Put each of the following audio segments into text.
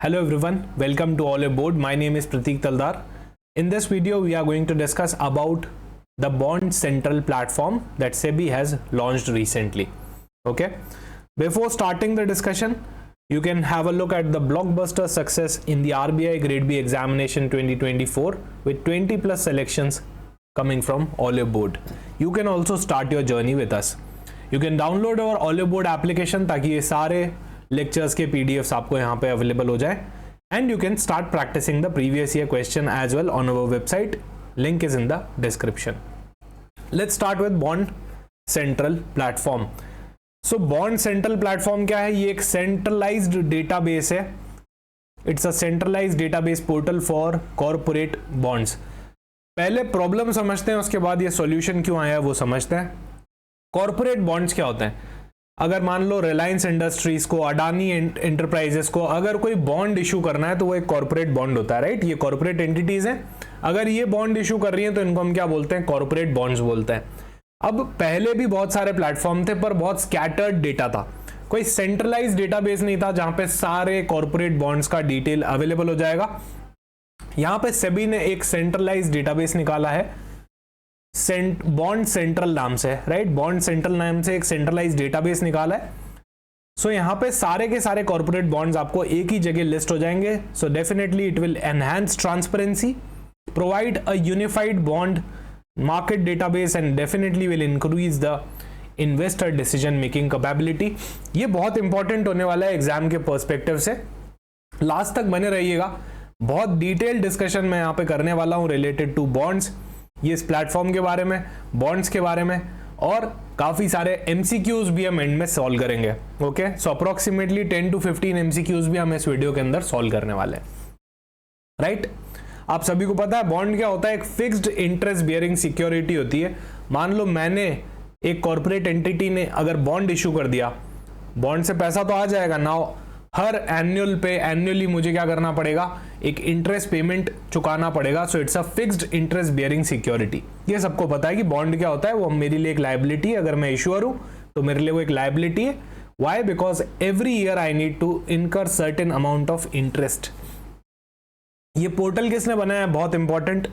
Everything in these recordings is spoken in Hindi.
Hello everyone, welcome to All Aboard. My name is Pratik Taldar. In this video, we are going to discuss about the Bond Central platform that SEBI has launched recently. Okay, before starting the discussion, you can have a look at the blockbuster success in the RBI Grade B examination 2024 with 20 plus selections coming from All Aboard. You can also start your journey with us. You can download our All Aboard application ताकि ये सारे लेक्चर्स के पीडीएफ्स आपको यहाँ पे अवेलेबल हो जाए and you can start practicing the previous year question as well on our website. Link is in the description. Let's start with bond central platform. So bond central platform क्या है? ये एक सेंट्रलाइज्ड डेटाबेस है. It's a centralized database portal for corporate bonds. पहले प्रॉब्लम समझते हैं, उसके बाद ये सॉल्यूशन क्यों आया है वो समझते हैं. कॉर्पोरेट बॉन्ड्स क्या होते हैं? अगर मान लो रिलायंस इंडस्ट्रीज को, अडानी एंटरप्राइजेस को अगर कोई बॉन्ड इशू करना है तो वो एक कॉर्पोरेट बॉन्ड होता है, राइट? ये कॉर्पोरेट एंटिटीज हैं. अगर ये बॉन्ड इशू कर रही हैं तो इनको हम क्या बोलते हैं? कॉर्पोरेट बॉन्ड्स बोलते हैं. अब पहले भी बहुत सारे प्लेटफॉर्म थे पर बहुत स्कैटर्ड डेटा था. कोई सेंट्रलाइज डेटाबेस नहीं था जहां पे सारे कॉर्पोरेट बॉन्ड्स का डिटेल अवेलेबल हो जाएगा. यहां पे सेबी ने एक सेंट्रलाइज डेटाबेस निकाला है बॉन्ड सेंट्रल नाम से, राइट? बॉन्ड सेंट्रल नाम से एक सेंट्रलाइज डेटाबेस निकाला है. सो यहाँ पे सारे के सारे कॉर्पोरेट बॉन्ड्स आपको एक ही जगह लिस्ट हो जाएंगे. So definitely it will enhance transparency, provide a unified bond market database and definitely will increase the investor decision making capability. ये बहुत इंपॉर्टेंट होने वाला है एग्जाम के पर्सपेक्टिव से. लास्ट तक बने रहिएगा. बहुत डिटेल डिस्कशन मैं यहाँ पे करने वाला हूँ रिलेटेड टू बॉन्ड्स, ये इस प्लेटफॉर्म के बारे में, बॉन्ड्स के बारे में, और काफी सारे एमसीक्यूज भी हम एंड में सॉल्व करेंगे. Okay, so approximately 10 to 15 MCQs भी हम इस वीडियो के अंदर सॉल्व करने वाले हैं, राइट? आप सभी को पता है बॉन्ड क्या होता है? एक फिक्स्ड इंटरेस्ट बियरिंग सिक्योरिटी होती है. मान लो मैंने एक कॉर्पोरेट एंटिटी ने अगर बॉन्ड इशू कर दिया, बॉन्ड से पैसा तो आ जाएगा. नाउ हर एनुअली मुझे क्या करना पड़ेगा? एक इंटरेस्ट पेमेंट चुकाना पड़ेगा. So it's a fixed interest bearing security. ये सबको पता है कि बॉन्ड क्या होता है. वो मेरे लिए एक लायबिलिटी है. अगर मैं इशूअर हूं तो मेरे लिए वो एक लायबिलिटी है. Why? Because every year I need to incur certain amount of interest. ये पोर्टल किसने बनाया है? बहुत इंपॉर्टेंट,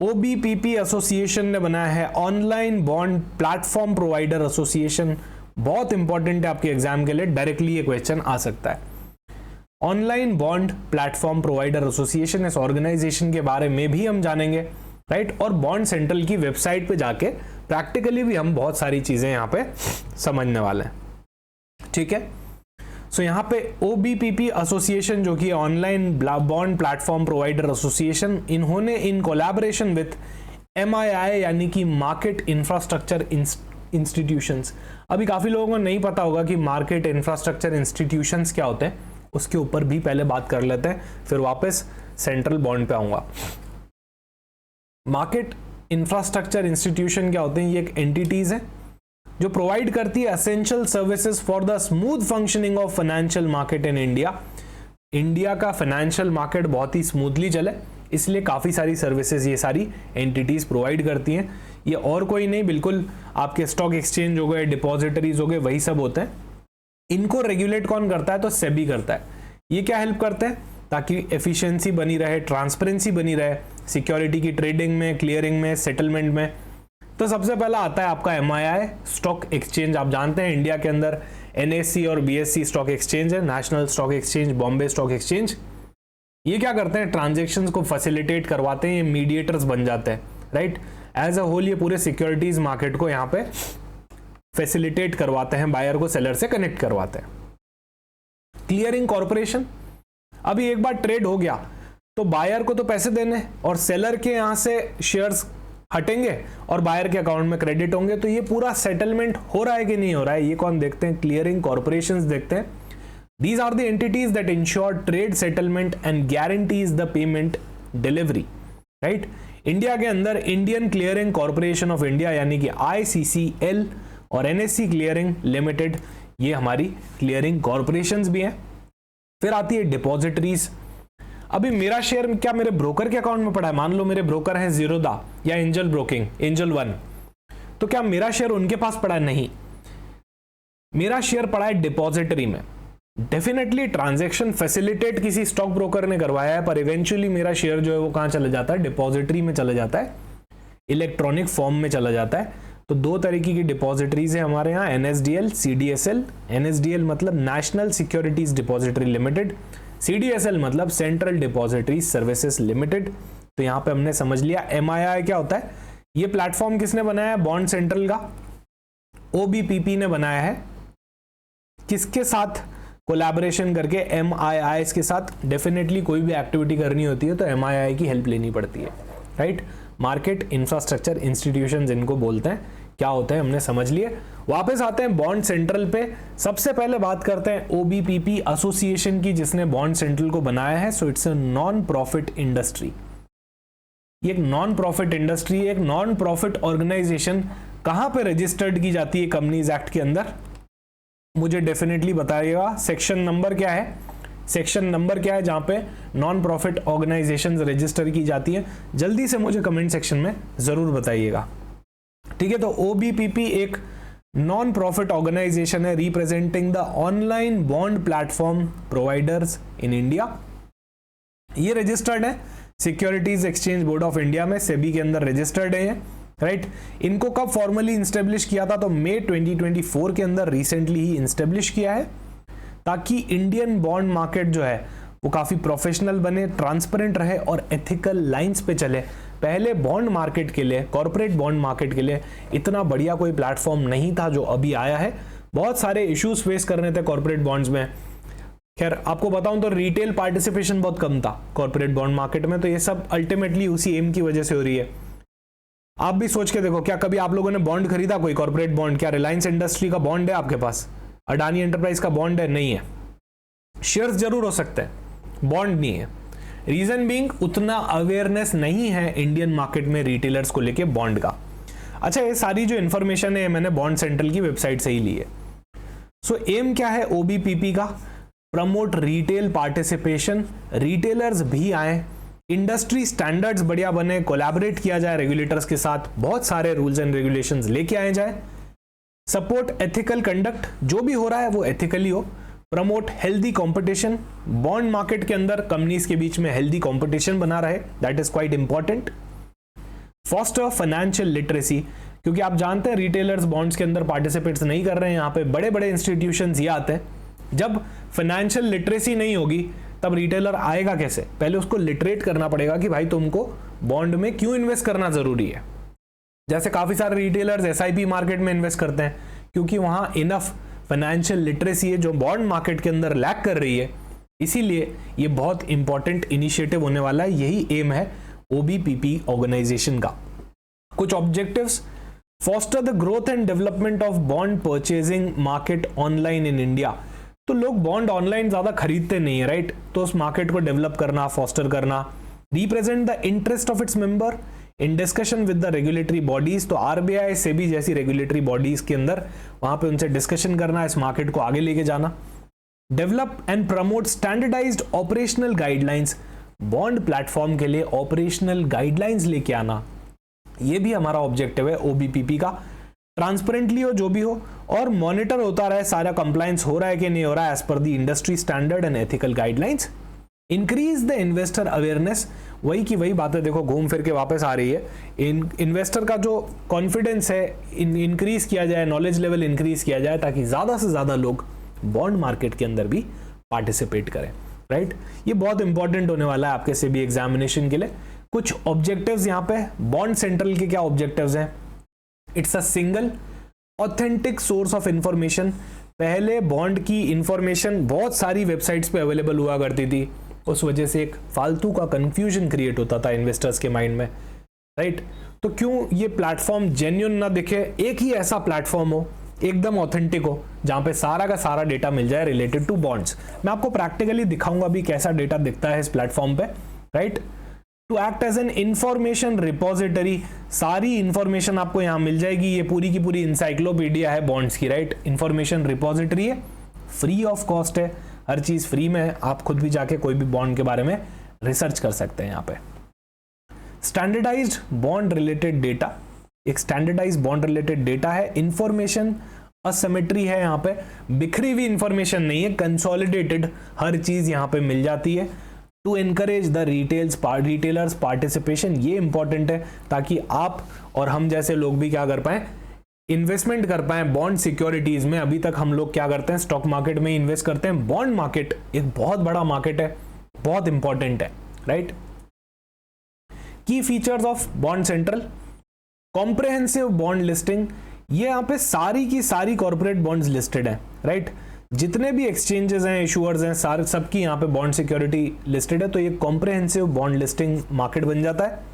ओबीपीपी एसोसिएशन ने बनाया है. Online bond platform provider association. बहुत इंपॉर्टेंट है आपके एग्जाम के लिए, डायरेक्टली ये क्वेश्चन आ सकता है. Online bond platform provider association, इस ऑर्गेनाइजेशन के बारे में भी हम जानेंगे, राइट? और बॉन्ड सेंट्रल की वेबसाइट पे जाके प्रैक्टिकली भी हम बहुत सारी चीजें यहाँ पे समझने वाले हैं, ठीक है? सो यहाँ पे ओबीपीपी एसोसिएशन जो कि online bond platform provider association, इन्होंने इन कोलैबोरेशन विथ एमआईआई यानी कि मार्केट इंफ्रास्ट्रक्चर इंस्टीट्यूशंस. अभी काफी लोगों को नहीं पता होगा कि मार्केट इंफ्रास्ट्रक्चर इंस्टीट्यूशंस क्या होते हैं. उसके ऊपर भी पहले बात कर लेते हैं, फिर वापस सेंट्रल बॉन्ड पे आऊंगा. मार्केट इंफ्रास्ट्रक्चर इंस्टीट्यूशन क्या होते हैं? ये एक एंटिटीज है जो प्रोवाइड करती है essential services for the smooth functioning of financial market in India. India का फाइनेंशियल मार्केट बहुत ही स्मूथली चले, इसलिए काफी सारी सर्विसेज ये सारी एंटिटीज प्रोवाइड करती हैं. ये और कोई नहीं, बिल्कुल आपके स्टॉक एक्सचेंज हो गए, डिपॉजिटरीज हो गए, वही सब होते हैं. इनको रेगुलेट कौन करता है? तो सेबी करता है. ये क्या हेल्प करते हैं? ताकि एफिशिएंसी बनी रहे, ट्रांसपेरेंसी बनी रहे सिक्योरिटी की ट्रेडिंग में, क्लियरिंग में, सेटलमेंट में. तो सबसे पहला आता है आपका एमआईआई स्टॉक एक्सचेंज. आप जानते हैं इंडिया के अंदर एनएससी और बीएससी स्टॉक एक्सचेंज है, national stock exchange, Bombay stock exchange. ये क्या करते हैं? ट्रांजेक्शंस को फैसिलिटेट करवाते हैं, ये मीडिएटर्स बन जाते हैं, राइट? एज अ होल ये पूरे सिक्योरिटीज मार्केट को यहाँ पे फैसिलिटेट करवाते हैं, बायर को सेलर से कनेक्ट करवाते हैं. क्लियरिंग कॉर्पोरेशन, अभी एक बार ट्रेड हो गया तो बायर को तो पैसे देने और सेलर के यहाँ से शेयर्स हटेंगे और बायर के अकाउंट में क्रेडिट होंगे. तो ये पूरा सेटलमेंट हो रहा है कि नहीं हो रहा है, ये कौन देखते हैं? क्लियरिंग कॉर्पोरेशंस देखते हैं. These are the entities that ensure trade settlement and guarantees the payment delivery, right? India के अंदर Indian clearing corporation of India यानी कि ICCL और NSE क्लियरिंग लिमिटेड, ये हमारी क्लियरिंग कॉर्पोरेशंस भी हैं. फिर आती है डिपॉजिटरीज. अभी मेरा शेयर क्या मेरे ब्रोकर के अकाउंट में पड़ा है? मान लो मेरे ब्रोकर है जीरोदा या एंजल ब्रोकिंग, एंजल वन, तो क्या मेरा शेयर उनके पास पड़ा है? नहीं, मेरा शेयर पड़ा है डिपॉजिटरी में. डेफिनेटली ट्रांजैक्शन फैसिलिटेट किसी स्टॉक ब्रोकर ने करवाया है, पर इवेंचुअली मेरा शेयर जो है वो कहाँ चला जाता है, डिपॉजिटरी में चला जाता है, इलेक्ट्रॉनिक फॉर्म में चला जाता है। तो दो तरीके की डिपॉजिटरीज है हमारे यहाँ, NSDL, CDSL। NSDL मतलब national securities depository limited, CDSL मतलब सेंट्रल डिपॉजिटरी सर्विसेज लिमिटेड। तो यहाँ पे हमने समझ लिया MII क्या होता है। ये प्लेटफॉर्म किसने बनाया है, बॉन्ड सेंट्रल का, OBPP ने बनाया है। किसके साथ कोलैबोरेशन करके, MIIs के साथ। डेफिनेटली कोई भी एक्टिविटी करनी होती है तो MII की हेल्प लेनी पड़ती है, राइट। मार्केट इंफ्रास्ट्रक्चर इंस्टीट्यूशंस इनको बोलते हैं। क्या होते हैं हमने समझ लिए। वापस आते हैं बॉन्ड सेंट्रल पे। सबसे पहले बात करते हैं OBPP एसोसिएशन की, जिसने बॉन्ड सेंट्रल को बनाया है। So it's a non profit industry. ये एक नॉन प्रॉफिट इंडस्ट्री, एक नॉन प्रॉफिट ऑर्गेनाइजेशन कहां पे रजिस्टर्ड की जाती है कंपनीज एक्ट के अंदर, मुझे डेफिनेटली बताइएगा। सेक्शन नंबर क्या है, सेक्शन नंबर क्या है जहां पे नॉन प्रॉफिट ऑर्गेनाइजेशंस रजिस्टर की जाती है, जल्दी से मुझे कमेंट सेक्शन में जरूर बताइएगा, ठीक है। तो OBPP एक नॉन प्रॉफिट ऑर्गेनाइजेशन है representing the online bond platform providers in India. ये रजिस्टर्ड है securities exchange board of India में, सेबी के अंदर रजिस्टर्ड है, राइट। इनको कब फॉर्मली इंस्टेब्लिश किया था, तो मई 2024 के अंदर रिसेंटली ही इंस्टेब्लिश किया है, ताकि इंडियन बॉन्ड मार्केट जो है वो काफी प्रोफेशनल बने, ट्रांसपेरेंट रहे और एथिकल लाइंस पे चले। पहले बॉन्ड मार्केट के लिए, कॉर्पोरेट बॉन्ड मार्केट के लिए इतना बढ़िया कोई प्लेटफॉर्म नहीं था जो अभी आया है। बहुत सारे इश्यूज फेस करने थे कॉर्पोरेट बॉन्ड्स में। खैर आपको बताऊं तो रिटेल पार्टिसिपेशन बहुत कम था कॉर्पोरेट बॉन्ड मार्केट में, तो ये सब अल्टीमेटली उसी एम की वजह से हो रही है। आप भी सोच के देखो, क्या कभी आप लोगों ने बॉन्ड खरीदा, कोई कॉर्पोरेट बॉन्ड? क्या रिलायंस इंडस्ट्री का बॉन्ड है आपके पास, अडानी एंटरप्राइज का बॉन्ड है? नहीं है। शेयर्स जरूर हो सकते हैं, बॉन्ड नहीं है। रीजन बीइंग उतना अवेयरनेस नहीं है इंडियन मार्केट में रिटेलर्स को लेके बॉन्ड का। अच्छा, ये सारी जो इंफॉर्मेशन है मैंने बॉन्ड सेंट्रल की वेबसाइट से ही ली है। सो एम क्या है OBPP का? प्रमोट रिटेल पार्टिसिपेशन, रिटेलर्स भी आए, इंडस्ट्री स्टैंडर्ड्स बढ़िया बने, कोलैबोरेट किया जाए रेगुलेटर्स के साथ, बहुत सारे रूल्स एंड रेगुलेशंस लेके आए जाए, सपोर्ट एथिकल कंडक्ट, जो भी हो रहा है वो एथिकली हो, promote healthy competition, bond market के अंदर कंपनीज के बीच में हेल्दी कंपटीशन बना रहे, that is quite important, foster financial literacy, क्योंकि आप जानते हैं रिटेलर्स बॉन्ड्स के अंदर पार्टिसिपेट्स नहीं कर रहे हैं, यहाँ पे बड़े बड़े इंस्टीट्यूशंस ये आते हैं। जब फाइनेंशियल लिटरेसी नहीं होगी तब रिटेलर आएगा कैसे? पहले उसको लिटरेट करना पड़ेगा कि भाई तुमको बॉन्ड में क्यों इन्वेस्ट करना जरूरी है। जैसे काफी सारे रिटेलर्स SIP मार्केट में इन्वेस्ट करते हैं क्योंकि वहां इनफ फाइनेंशियल लिटरेसी है जो बॉन्ड मार्केट के अंदर लैक कर रही है। इसीलिए ये बहुत इंपॉर्टेंट इनिशिएटिव होने वाला है, यही एम है OBPP ऑर्गेनाइजेशन का। कुछ objectives: foster the growth and development of bond purchasing market online in India. तो लोग बॉन्ड ऑनलाइन ज्यादा खरीदते नहीं है, राइट? तो उस मार्केट को डेवलप करना, फॉस्टर करना, represent the interest of its member in discussion with the regulatory bodies. तो RBI, SEBI जैसी रेगुलेटरी बॉडीज के अंदर वहां पे उनसे डिस्कशन करना, इस मार्केट को आगे लेके जाना। Develop and promote standardized operational guidelines, bond platform के लिए ऑपरेशनल गाइडलाइंस लेके आना, ये भी हमारा ऑब्जेक्टिव है OBPP का। ट्रांसपेरेंटली हो जो भी हो, और मॉनिटर होता रहे सारा कंप्लायंस हो रहा है कि नहीं हो रहा है as per the industry standard and ethical guidelines. Increase the investor awareness, वही की वही बातें देखो घूम फिर के वापस आ रही है। इन्वेस्टर का जो कॉन्फिडेंस है इंक्रीज किया जाए, नॉलेज लेवल इंक्रीज किया जाए, ताकि ज्यादा से ज्यादा लोग बॉन्ड मार्केट के अंदर भी पार्टिसिपेट करें, राइट? ये बहुत इंपॉर्टेंट होने वाला है आपके SEBI एग्जामिनेशन के लिए। कुछ ऑब्जेक्टिव्स यहाँ पे बॉन्ड सेंट्रल के क्या ऑब्जेक्टिव्स हैं? It's a single authentic source of information. पहले बॉन्ड की इंफॉर्मेशन बहुत सारी वेबसाइट्स पे अवेलेबल हुआ करती थी, उस वजह से एक फालतू का कंफ्यूजन क्रिएट होता था इन्वेस्टर्स के माइंड में, राइट? तो क्यों ये प्लेटफॉर्म जेन्युइन ना दिखे, एक ही ऐसा प्लेटफॉर्म हो एकदम ऑथेंटिक हो जहां पे सारा का सारा डेटा मिल जाए रिलेटेड टू बॉन्ड्स। मैं आपको प्रैक्टिकली दिखाऊंगा भी कैसा डेटा दिखता है इस प्लेटफॉर्म पे, right? To act as an information repository, सारी इंफॉर्मेशन आपको यहां मिल जाएगी। ये पूरी की पूरी इंसाइक्लोपीडिया है बॉन्ड्स की, राइट? इंफॉर्मेशन रिपोजिटरी है, फ्री ऑफ कॉस्ट है, हर चीज फ्री में है, आप खुद भी जाके कोई भी बॉन्ड के बारे में रिसर्च कर सकते हैं यहाँ पे। स्टैंडर्डाइज्ड बॉन्ड रिलेटेड डेटा, एक स्टैंडर्डाइज्ड बॉन्ड रिलेटेड डेटा है, इंफॉर्मेशन असिमेट्री है यहाँ पे, बिखरी हुई इंफॉर्मेशन नहीं है, कंसोलिडेटेड हर चीज यहाँ पे मिल जाती है। To encourage the retailers participation, ये इंपॉर्टेंट है ताकि आप और हम जैसे लोग भी क्या कर पाए, इन्वेस्टमेंट कर पाए बॉन्ड सिक्योरिटीज में। अभी तक हम लोग क्या करते हैं, स्टॉक मार्केट में इन्वेस्ट करते हैं। बॉन्ड मार्केट एक बहुत बड़ा मार्केट है, बहुत इंपॉर्टेंट है, राइट। की features of bond central, comprehensive bond listing, ये यहाँ पे सारी की सारी कॉर्पोरेट बॉन्ड्स लिस्टेड है, राइट। जितने भी एक्सचेंजेस हैं, इशूअर्स हैं, सारे सबकी यहाँ पे बॉन्ड सिक्योरिटी लिस्टेड है, तो ये कॉम्प्रिहेंसिव बॉन्ड लिस्टिंग मार्केट बन जाता है।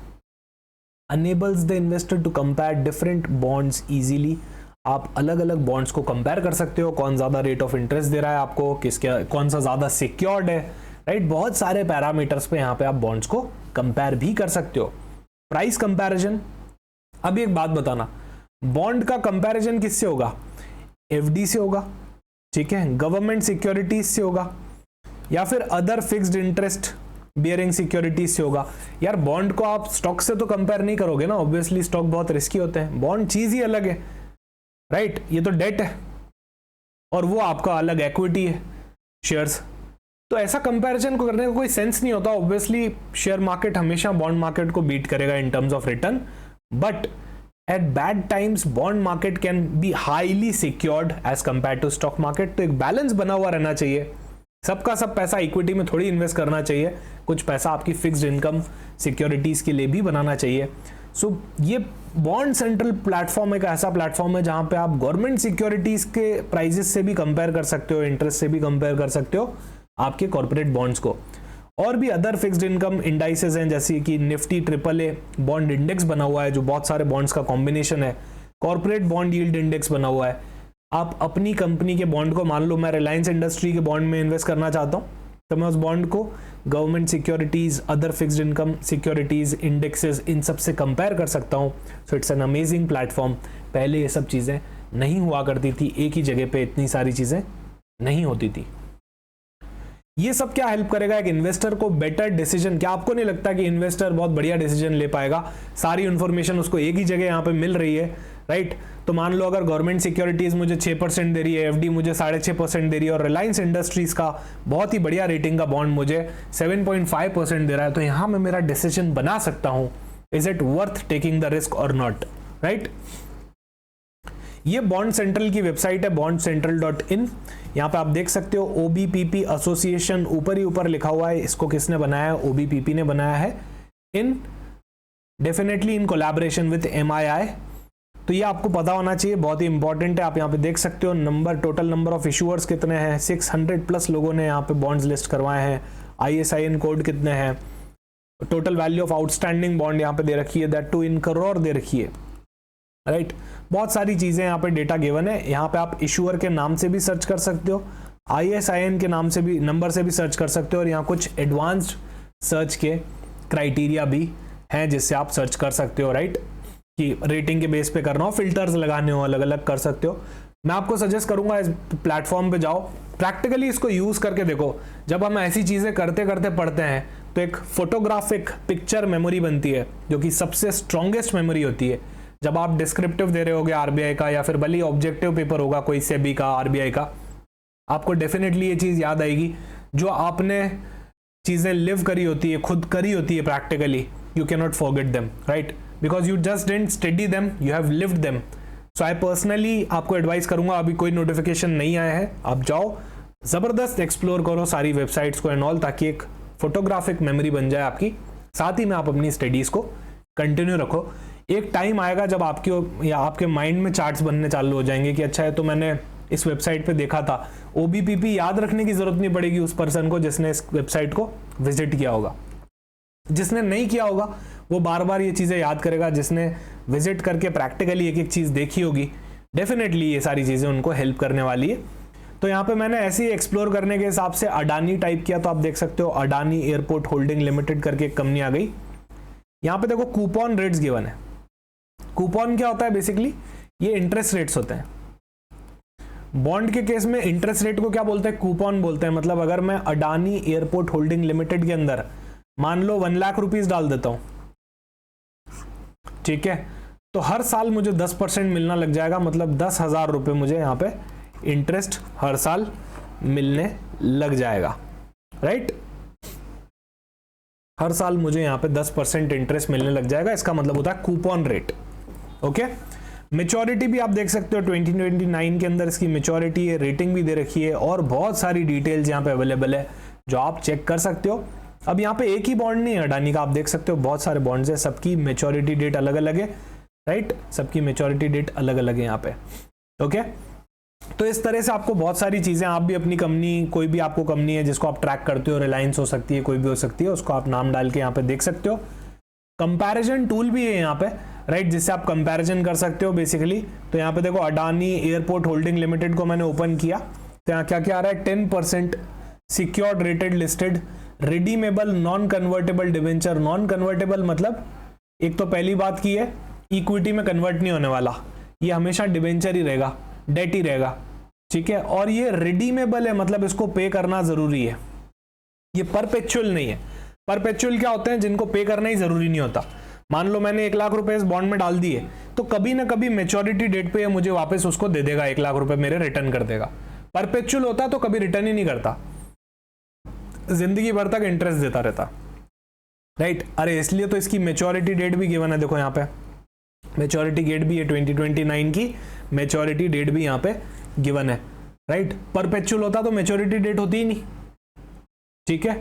enables the investor to compare different bonds easily, आप अलग अलग बॉन्ड्स को कंपेयर कर सकते हो, कौन ज्यादा रेट ऑफ इंटरेस्ट दे रहा है आपको, किसके कौन सा ज्यादा सिक्योर्ड है, राइट। बहुत सारे पैरामीटर्स पे यहाँ पे आप बॉन्ड्स को कंपेयर भी कर सकते हो। प्राइस कंपैरिजन, अभी एक बात बताना, बॉन्ड का कंपैरिजन किससे होगा, एफडी से होगा, ठीक है, गवर्नमेंट सिक्योरिटीज से होगा, या फिर other fixed interest bearing securities से होगा। यार बॉन्ड को आप स्टॉक से तो कंपेयर नहीं करोगे ना, ऑब्वियसली स्टॉक बहुत रिस्की होते हैं, बॉन्ड चीज ही अलग है, राइट। ये तो डेट है और वो आपका अलग इक्विटी है, शेयर्स। तो ऐसा कंपैरिजन को करने का कोई सेंस नहीं होता। ऑब्वियसली शेयर मार्केट हमेशा बॉन्ड मार्केट को बीट करेगा in terms of return, but at bad times bond market can be highly secured as compare to stock market. तो एक बैलेंस बना हुआ रहना चाहिए, सबका सब पैसा इक्विटी में थोड़ी इन्वेस्ट करना चाहिए, कुछ पैसा आपकी फिक्स्ड इनकम सिक्योरिटीज के लिए भी बनाना चाहिए। सो ये बॉन्ड सेंट्रल प्लेटफॉर्म एक ऐसा प्लेटफॉर्म है जहां पे आप गवर्नमेंट सिक्योरिटीज के प्राइजेस से भी कंपेयर कर सकते हो, इंटरेस्ट से भी कंपेयर कर सकते हो आपके कॉर्पोरेट बॉन्ड्स को। और भी अदर फिक्स्ड इनकम इंडाइसेस हैं, जैसे कि निफ्टी AAA बॉन्ड इंडेक्स बना हुआ है जो बहुत सारे बॉन्ड्स का कॉम्बिनेशन है, कॉर्पोरेट बॉन्ड यील्ड इंडेक्स बना हुआ है। आप अपनी कंपनी के बॉन्ड को, मान लो मैं रिलायंस इंडस्ट्री के बॉन्ड में इन्वेस्ट करना चाहता हूं, तो मैं उस बॉन्ड को government securities, other fixed income securities, indexes, इन सब से कंपेयर कर सकता हूं। So it's an amazing platform. पहले ये सब चीजें नहीं हुआ करती थी, एक ही जगह पे इतनी सारी चीजें नहीं होती थी। ये सब क्या हेल्प करेगा एक इन्वेस्टर को बेटर डिसीजन। क्या आपको नहीं लगता कि इन्वेस्टर बहुत बढ़िया डिसीजन ले पाएगा, सारी इंफॉर्मेशन उसको एक ही जगह यहाँ पे मिल रही है, राइट। तो मान लो अगर गवर्नमेंट सिक्योरिटीज मुझे 6% दे रही है, एफडी मुझे 6.5% दे रही है, और रिलायंस इंडस्ट्रीज का बहुत ही बढ़िया रेटिंग का बॉन्ड मुझे 7.5% दे रहा है, तो यहां मैं मेरा डिसीजन बना सकता हूं, is it worth taking the risk और नॉट, राइट। ये बॉन्ड सेंट्रल की वेबसाइट है, bondcentral.in। यहाँ पे आप देख सकते हो OBPP एसोसिएशन ऊपर ही ऊपर लिखा हुआ है। इसको किसने बनाया है, OBPP ने बनाया है, definitely in collaboration with MII। तो ये आपको पता होना चाहिए, बहुत ही इंपॉर्टेंट है। आप यहाँ पे देख सकते हो number, total number of issuers कितने हैं, 600+ लोगों ने यहाँ पे बॉन्ड्स लिस्ट करवाए हैं। ISIN कोड कितने हैं, total value of outstanding bond यहाँ पे दे रखी है, दैट टू इन करोड़ दे रखी है, राइट। बहुत सारी चीजें यहाँ पे डेटा गिवन है। यहाँ पे आप इशूअर के नाम से भी सर्च कर सकते हो, ISIN के नाम से भी, नंबर से भी सर्च कर सकते हो, और यहाँ कुछ एडवांस्ड सर्च के क्राइटेरिया भी हैं जिससे आप सर्च कर सकते हो, राइट। कि रेटिंग के बेस पे करना हो, फिल्टर्स लगाने हो, अलग अलग कर सकते हो। मैं आपको सजेस्ट करूंगा इस प्लेटफॉर्म पे जाओ, प्रैक्टिकली इसको यूज करके देखो। जब हम ऐसी चीजें करते करते पढ़ते हैं तो एक फोटोग्राफिक पिक्चर मेमोरी बनती है, जो कि सबसे स्ट्रॉन्गेस्ट मेमोरी होती है। जब आप डिस्क्रिप्टिव दे रहे होगे RBI का, या फिर भले ऑब्जेक्टिव पेपर होगा कोई सेबी का, RBI का, आपको डेफिनेटली ये चीज याद आएगी जो आपने चीजें लिव करी होती है, खुद करी होती है practically. You can not forget them, right, because you just didn't study them, you have lived them. So I personally आपको एडवाइस करूंगा, अभी कोई नोटिफिकेशन नहीं आया है, आप जाओ जबरदस्त एक्सप्लोर करो सारी वेबसाइट्स को एंड ऑल, ताकि एक फोटोग्राफिक मेमोरी बन जाए आपकी। साथ ही में आप अपनी स्टडीज को कंटिन्यू रखो। एक टाइम आएगा जब आपके या आपके माइंड में चार्ट्स बनने चालू हो जाएंगे कि अच्छा है, तो मैंने इस वेबसाइट पे देखा था। OBPP याद रखने की जरूरत नहीं पड़ेगी उस पर्सन को जिसने इस वेबसाइट को विजिट किया होगा। जिसने नहीं किया होगा वो बार बार ये चीजें याद करेगा, जिसने विजिट करके प्रैक्टिकली एक एक चीज देखी होगी, डेफिनेटली ये सारी चीजें उनको हेल्प करने वाली है। तो यहाँ पे मैंने ऐसे ही एक्सप्लोर करने के हिसाब से अडानी टाइप किया, तो आप देख सकते हो अडानी एयरपोर्ट होल्डिंग लिमिटेड करके एक कंपनी आ गई। यहाँ पे देखो कूपन रेट्स गिवन है। कूपन क्या होता है, बेसिकली ये इंटरेस्ट रेट्स होते हैं। बॉन्ड के केस में इंटरेस्ट रेट को क्या बोलते हैं, कूपन बोलते हैं। मतलब अगर मैं अडानी एयरपोर्ट होल्डिंग लिमिटेड के अंदर मान लो 1 लाख रुपीस डाल देता हूं, ठीक है, तो हर साल मुझे 10% मिलना लग जाएगा, मतलब 10,000 रुपये मुझे यहाँ पे इंटरेस्ट हर साल मिलने लग जाएगा, राइट। हर साल मुझे यहाँ पे 10% इंटरेस्ट मिलने लग जाएगा, इसका मतलब होता है कूपन रेट। ओके, मेच्योरिटी भी आप देख सकते हो 2029 के अंदर इसकी मेच्योरिटी है, रेटिंग भी दे रखी है और बहुत सारी डिटेल्स यहाँ पे अवेलेबल है जो आप चेक कर सकते हो। अब यहाँ पे एक ही बॉन्ड नहीं है अडानी का, आप देख सकते हो बहुत सारे बॉन्ड्स है, सबकी मेच्योरिटी डेट अलग अलग है, राइट, सबकी मेच्योरिटी डेट अलग अलग है यहाँ पे। ओके, तो इस तरह से आपको बहुत सारी चीजें, आप भी अपनी कंपनी, कोई भी आपको कंपनी है जिसको आप ट्रैक करते हो, रिलायंस हो सकती है, कोई भी हो सकती है, उसको आप नाम डाल के यहाँ पे देख सकते हो। कंपैरिजन टूल भी है यहाँ पे, राइट, जिससे आप कंपैरिजन कर सकते हो बेसिकली। तो यहाँ पे देखो अडानी एयरपोर्ट होल्डिंग लिमिटेड को मैंने ओपन किया, तो यहाँ क्या क्या आ रहा है, 10% secured rated listed redeemable non convertible debenture. Non convertible मतलब एक तो पहली बात की है इक्विटी में कन्वर्ट नहीं होने वाला, ये हमेशा डिवेंचर ही रहेगा, डेट ही रहेगा, ठीक है। और ये रिडीमेबल है, मतलब इसको पे करना जरूरी है, ये परपेचुअल नहीं है। परपेचुअल क्या होते हैं, जिनको पे करना ही जरूरी नहीं होता। मान लो मैंने 1 लाख रुपए इस बॉन्ड में डाल दिए, तो कभी ना कभी मेच्योरिटी डेट पे मुझे वापस उसको दे देगा, 1 लाख रुपए मेरे रिटर्न कर देगा। परपेचुअल होता तो कभी रिटर्न ही नहीं करता, जिंदगी भर तक इंटरेस्ट देता रहता, राइट। अरे इसलिए तो इसकी मेच्योरिटी डेट भी गिवन है, देखो यहाँ पे मेच्योरिटी डेट भी है 2029 की, मेच्योरिटी डेट भी यहाँ पे गिवन है, राइट। परपेचुअल होता तो मेच्योरिटी डेट होती ही नहीं, ठीक है।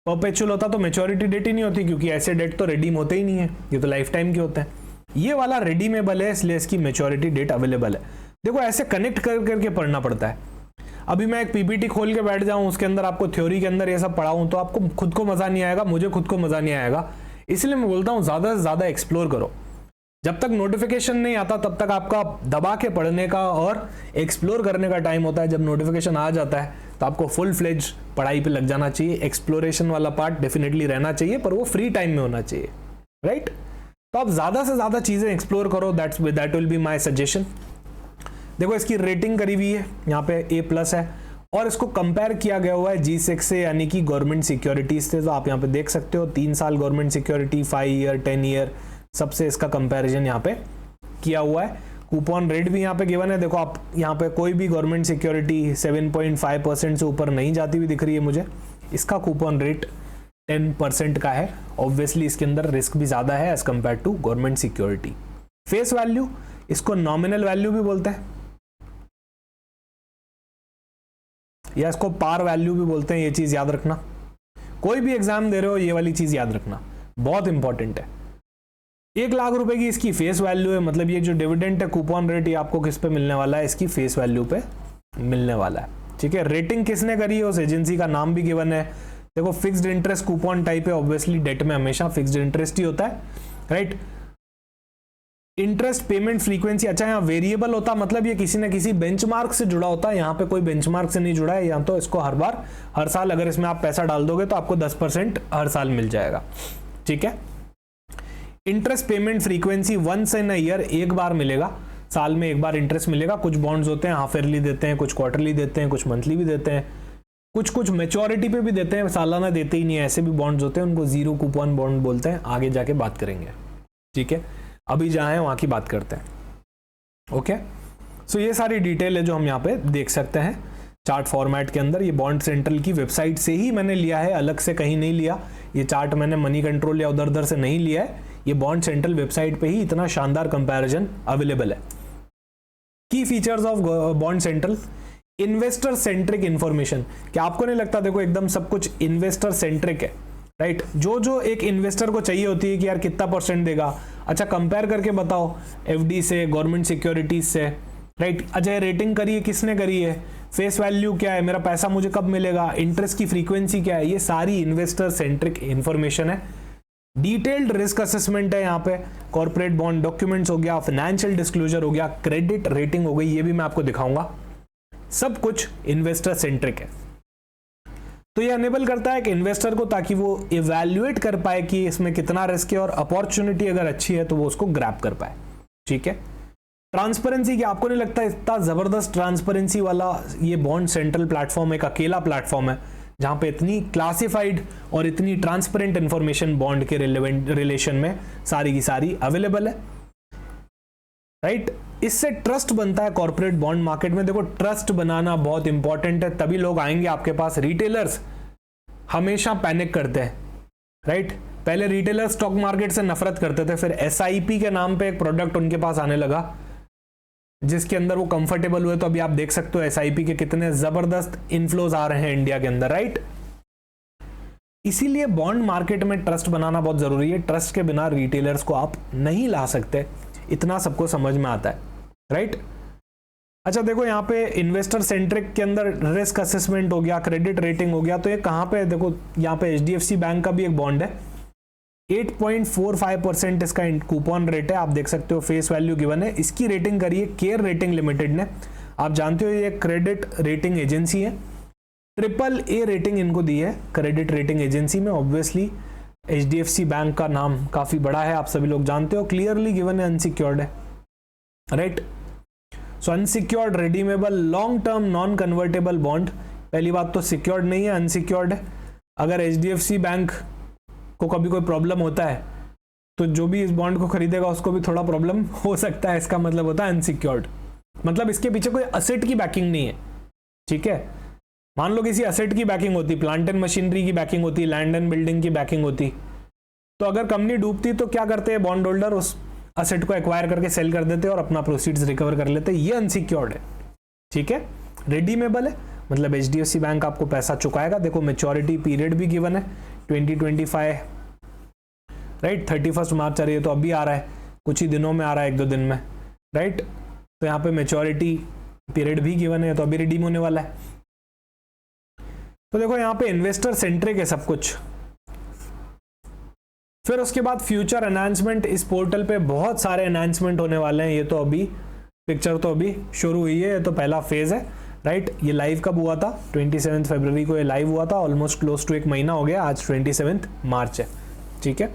परपेचुअल होता तो मेच्योरिटी डेट ही नहीं होती, क्योंकि ऐसे डेट तो रिडीम होते ही नहीं है, ये तो लाइफ टाइम के होते हैं। ये वाला रिडीमेबल है, इसलिए इसकी मेच्योरिटी डेट अवेलेबल है। देखो ऐसे कनेक्ट कर करके पढ़ना पड़ता है। अभी मैं एक पीपीटी खोल के बैठ जाऊं, उसके अंदर आपको थ्योरी के अंदर ये सब पढ़ाऊं, तो आपको खुद को मजा नहीं आएगा, मुझे खुद को मजा नहीं आएगा। इसलिए मैं बोलता हूं ज्यादा से ज्यादा एक्सप्लोर करो। जब तक नोटिफिकेशन नहीं आता तब तक आपका दबा के पढ़ने का और एक्सप्लोर करने का टाइम होता है। जब नोटिफिकेशन आ जाता है तो आपको फुल फ्लेज पढ़ाई पे लग जाना चाहिए। एक्सप्लोरेशन वाला पार्ट डेफिनेटली रहना चाहिए, पर वो फ्री टाइम में होना चाहिए, राइट। तो आप ज्यादा से ज्यादा चीजें एक्सप्लोर करो, that will be my suggestion. देखो इसकी रेटिंग करी हुई है यहाँ पे A+ है, और इसको कंपेयर किया गया हुआ है G6 से, यानी कि गवर्नमेंट सिक्योरिटीज से। तो आप यहाँ पे देख सकते हो 3 साल गवर्नमेंट सिक्योरिटी, 5 ईयर, 10 ईयर, सबसे इसका कंपैरिजन यहाँ पे किया हुआ है। कूपन रेट भी यहाँ पे गिवन है, देखो आप यहाँ पे कोई भी गवर्नमेंट सिक्योरिटी 7.5% से ऊपर नहीं जाती हुई दिख रही है मुझे। इसका कूपन रेट 10% का है, ऑब्वियसली इसके अंदर रिस्क भी ज्यादा है as compare to government security. Face value, इसको नॉमिनल वैल्यू भी बोलते हैं या इसको पार वैल्यू भी बोलते हैं, ये चीज याद रखना। कोई भी एग्जाम दे रहे हो ये वाली चीज याद रखना, बहुत इंपॉर्टेंट है। 1 लाख रुपए की इसकी फेस वैल्यू है, मतलब ये जो डिविडेंड है, कूपन रेट, ये आपको किस पे मिलने वाला है, इसकी फेस वैल्यू पे मिलने वाला है, ठीक है। रेटिंग किसने करी है, उस एजेंसी का नाम भी गिवन है। देखो फिक्स्ड इंटरेस्ट कूपन टाइप है, ऑब्वियसली डेट में हमेशा फिक्स्ड इंटरेस्ट ही होता है, राइट। इंटरेस्ट पेमेंट फ्रीक्वेंसी, अच्छा यहाँ वेरिएबल होता, मतलब ये किसी ना किसी बेंचमार्क से जुड़ा होता है। यहाँ पे कोई बेंचमार्क से नहीं जुड़ा है, यहाँ तो इसको हर साल अगर इसमें आप पैसा डाल दोगे तो आपको 10% हर साल मिल जाएगा, ठीक है। Interest payment frequency 1 in a year, एक बार मिलेगा, साल में एक बार इंटरेस्ट मिलेगा। कुछ बॉन्ड्स होते हैं हाफ ईयरली देते हैं, कुछ क्वार्टरली देते हैं, कुछ मंथली भी देते हैं, कुछ मैच्योरिटी पे भी देते हैं, सालाना देते ही नहीं है। ऐसे भी बॉन्ड्स होते हैं, उनको जीरो कूपन बॉन्ड बोलते हैं, आगे जाके बात करेंगे, ठीक है। अभी जहां है वहां की बात करते हैं, ओके। सो ये सारी डिटेल है जो हम यहाँ पे देख सकते हैं चार्ट फॉर्मेट के अंदर। ये बॉन्ड सेंट्रल की वेबसाइट से ही मैंने लिया है, अलग से कहीं नहीं लिया। ये चार्ट मैंने मनी कंट्रोल या उधर से नहीं लिया है, ये बॉन्ड सेंट्रल वेबसाइट पे ही इतना शानदार कंपैरिजन अवेलेबल है। की features of bond central, investor centric information. क्या आपको नहीं लगता, देखो एकदम सब कुछ इन्वेस्टर सेंट्रिक है, राइट। जो एक इन्वेस्टर को चाहिए होती है कि यार कितना % देगा, अच्छा कंपेयर करके बताओ एफडी से, गवर्नमेंट सिक्योरिटीज से, राइट। अच्छा रेटिंग करी है, किसने करी है, फेस वैल्यू क्या है, मेरा पैसा मुझे कब मिलेगा, इंटरेस्ट की फ्रीक्वेंसी क्या है, ये सारी इन्वेस्टर सेंट्रिक इंफॉर्मेशन है। डिटेल्ड रिस्क असेसमेंट है यहाँ पे, कॉर्पोरेट बॉन्ड डॉक्यूमेंट्स हो गया, फाइनेंशियल डिस्क्लोजर हो गया, क्रेडिट रेटिंग हो गई, ये भी मैं आपको दिखाऊंगा। सब कुछ इन्वेस्टर सेंट्रिक है। तो ये अनेबल करता है कि इन्वेस्टर को, ताकि वो इवैल्यूएट कर पाए कि इसमें कितना रिस्क है, और अपॉर्चुनिटी अगर अच्छी है तो वो उसको ग्रैब कर पाए, ठीक है। ट्रांसपेरेंसी, क्या आपको नहीं लगता इतना जबरदस्त ट्रांसपेरेंसी वाला ये बॉन्ड सेंट्रल प्लेटफॉर्म एक अकेला प्लेटफॉर्म है जहां पे इतनी क्लासिफाइड और इतनी ट्रांसपेरेंट इंफॉर्मेशन बॉन्ड के रिलेवेंट रिलेशन में सारी की सारी अवेलेबल है। राइट। इससे ट्रस्ट बनता है कॉर्पोरेट बॉन्ड मार्केट में। देखो ट्रस्ट बनाना बहुत इंपॉर्टेंट है, तभी लोग आएंगे आपके पास। रिटेलर्स हमेशा पैनिक करते हैं, राइट। पहले रिटेलर स्टॉक मार्केट से नफरत करते थे, फिर एसआईपी के नाम पे एक प्रोडक्ट उनके पास आने लगा जिसके अंदर वो कंफर्टेबल हुए। तो अभी आप देख सकते हो एसआईपी के कितने जबरदस्त इनफ्लोज आ रहे हैं इंडिया के अंदर, राइट। इसीलिए बॉन्ड मार्केट में ट्रस्ट बनाना बहुत जरूरी है। ट्रस्ट के बिना रिटेलर्स को आप नहीं ला सकते, इतना सबको समझ में आता है, राइट। अच्छा देखो यहाँ पे इन्वेस्टर सेंट्रिक के अंदर रिस्क असेसमेंट हो गया, क्रेडिट रेटिंग हो गया। तो ये कहाँ पे, देखो यहाँ पे एचडीएफसी बैंक का भी एक बॉन्ड है, 8.45% इसका कूपन रेट है, आप देख सकते हो। फेस वैल्यू गिवन है। इसकी रेटिंग करी है केयर रेटिंग लिमिटेड ने। आप जानते हो ये क्रेडिट रेटिंग एजेंसी है, AAA रेटिंग इनको दी है क्रेडिट रेटिंग एजेंसी में। ऑब्वियसली एचडीएफसी बैंक का नाम काफी बड़ा है, आप सभी लोग जानते हो। क्लियरली गिवन है अनसिक्योर्ड है, right. So unsecured redeemable long term non convertible bond. पहली बात तो सिक्योर्ड नहीं है, अनसिक्योर्ड है। अगर एचडीएफसी बैंक को कभी कोई प्रॉब्लम होता है तो जो भी इस बॉन्ड को खरीदेगा उसको भी थोड़ा प्रॉब्लम हो सकता है। इसका मतलब होता है अनसिक्योर्ड, मतलब इसके पीछे कोई असेट की बैकिंग नहीं है, ठीक है। मान लो किसी असेट की बैकिंग होती, प्लांट एंड मशीनरी की बैकिंग होती, लैंड एंड बिल्डिंग की बैकिंग होती, तो अगर कंपनी डूबती तो क्या करते हैं बॉन्ड होल्डर, उस असेट को एक्वायर करके सेल कर देते और अपना प्रोसीड्स रिकवर कर लेते। ये अनसिक्योर्ड है, ठीक है। रिडीमेबल है मतलब एचडीएफसी बैंक आपको पैसा चुकाएगा। देखो मैच्योरिटी पीरियड भी गिवन है 2025, राइट। 31 मार्च आ रही है तो अभी आ रहा है, कुछ ही दिनों में आ रहा है, 1-2 दिन में, राइट। तो यहाँ पे मैच्योरिटी पीरियड भी गिवन है तो अभी रिडीम होने वाला है। तो देखो यहाँ पे इन्वेस्टर सेंट्रिक है सब कुछ। फिर उसके बाद फ्यूचर एनहांसमेंट, इस पोर्टल पे बहुत सारे एनहांसमेंट होने वाले हैं। ये तो अभी पिक्चर तो अभी शुरू हुई है, ये तो पहला फेज है, राइट। ये लाइव कब हुआ था, 27 फरवरी को ये लाइव हुआ था। ऑलमोस्ट क्लोज टू 1 महीना हो गया, आज 27 मार्च है, ठीक है।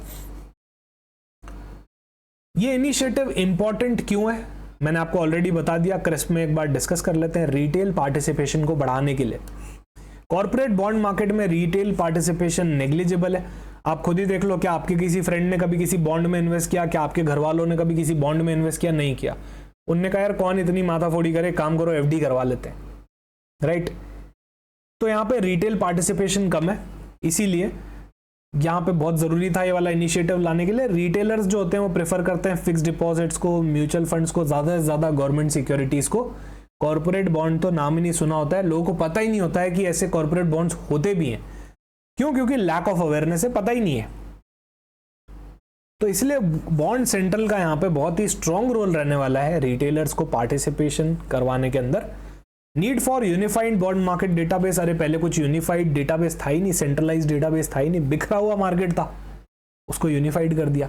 ये इनिशिएटिव इंपॉर्टेंट क्यों है मैंने आपको ऑलरेडी बता दिया, क्रिस्प में एक बार डिस्कस कर लेते हैं। रिटेल पार्टिसिपेशन को बढ़ाने के लिए कॉर्पोरेट बॉन्ड मार्केट में रिटेल पार्टिसिपेशन नेग्लिजिबल है। आप खुद ही देख लो, क्या आपके किसी फ्रेंड ने कभी किसी बॉन्ड में इन्वेस्ट किया, क्या आपके घर वालों ने कभी किसी बॉन्ड में इन्वेस्ट किया, नहीं किया। उनने कहा यार कौन इतनी माथाफोड़ी करे, काम करो एफडी करवा लेते हैं, राइट। तो यहाँ पे रिटेल पार्टिसिपेशन कम है, इसीलिए यहाँ पे बहुत जरूरी था ये वाला इनिशिएटिव लाने के लिए। रिटेलर्स जो होते हैं वो प्रेफर करते हैं फिक्स डिपॉजिट्स को, म्यूचुअल फंड्स को, ज्यादा से ज्यादा गवर्नमेंट सिक्योरिटीज को। कॉर्पोरेट बॉन्ड तो नाम ही नहीं सुना होता है, लोगों को पता ही नहीं होता है कि ऐसे कॉर्पोरेट बॉन्ड्स होते भी हैं। क्यों? क्योंकि लैक ऑफ अवेयरनेस है, पता ही नहीं है। तो इसलिए बॉन्ड सेंट्रल का यहाँ पे बहुत ही स्ट्रॉन्ग रोल रहने वाला है रिटेलर्स को पार्टिसिपेशन करवाने के अंदर। Need for unified bond market database, अरे पहले कुछ यूनिफाइड डेटाबेस था ही नहीं, सेंट्रलाइज्ड डेटाबेस था ही नहीं, बिखरा हुआ मार्केट था, उसको यूनिफाइड कर दिया।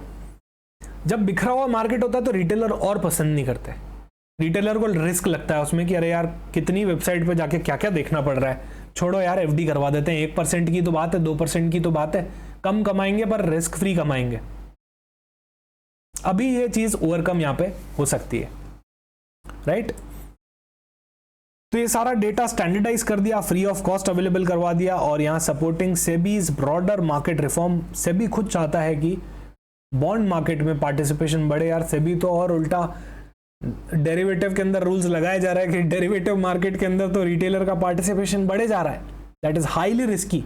जब बिखरा हुआ मार्केट होता है तो रिटेलर और पसंद नहीं करते, रिटेलर को रिस्क लगता है उसमें कि अरे यार कितनी वेबसाइट पे जाके क्या क्या देखना पड़ रहा है, छोड़ो यार एफडी करवा देते हैं। 1% की तो बात है, 2% की तो बात है, कम कमाएंगे पर रिस्क फ्री कमाएंगे। अभी ये चीज ओवरकम यहाँ पे हो सकती है, राइट। तो ये सारा डेटा स्टैंडर्डाइज कर दिया, फ्री ऑफ कॉस्ट अवेलेबल करवा दिया, और यहाँ supporting SEBI's broader market reform. SEBI खुद चाहता है कि बॉन्ड मार्केट में पार्टिसिपेशन बढ़े। यार सेबी तो और उल्टा डेरिवेटिव के अंदर रूल्स लगाया जा रहा है कि डेरिवेटिव मार्केट के अंदर तो रिटेलर का पार्टिसिपेशन बढ़े जा रहा है। That is highly risky.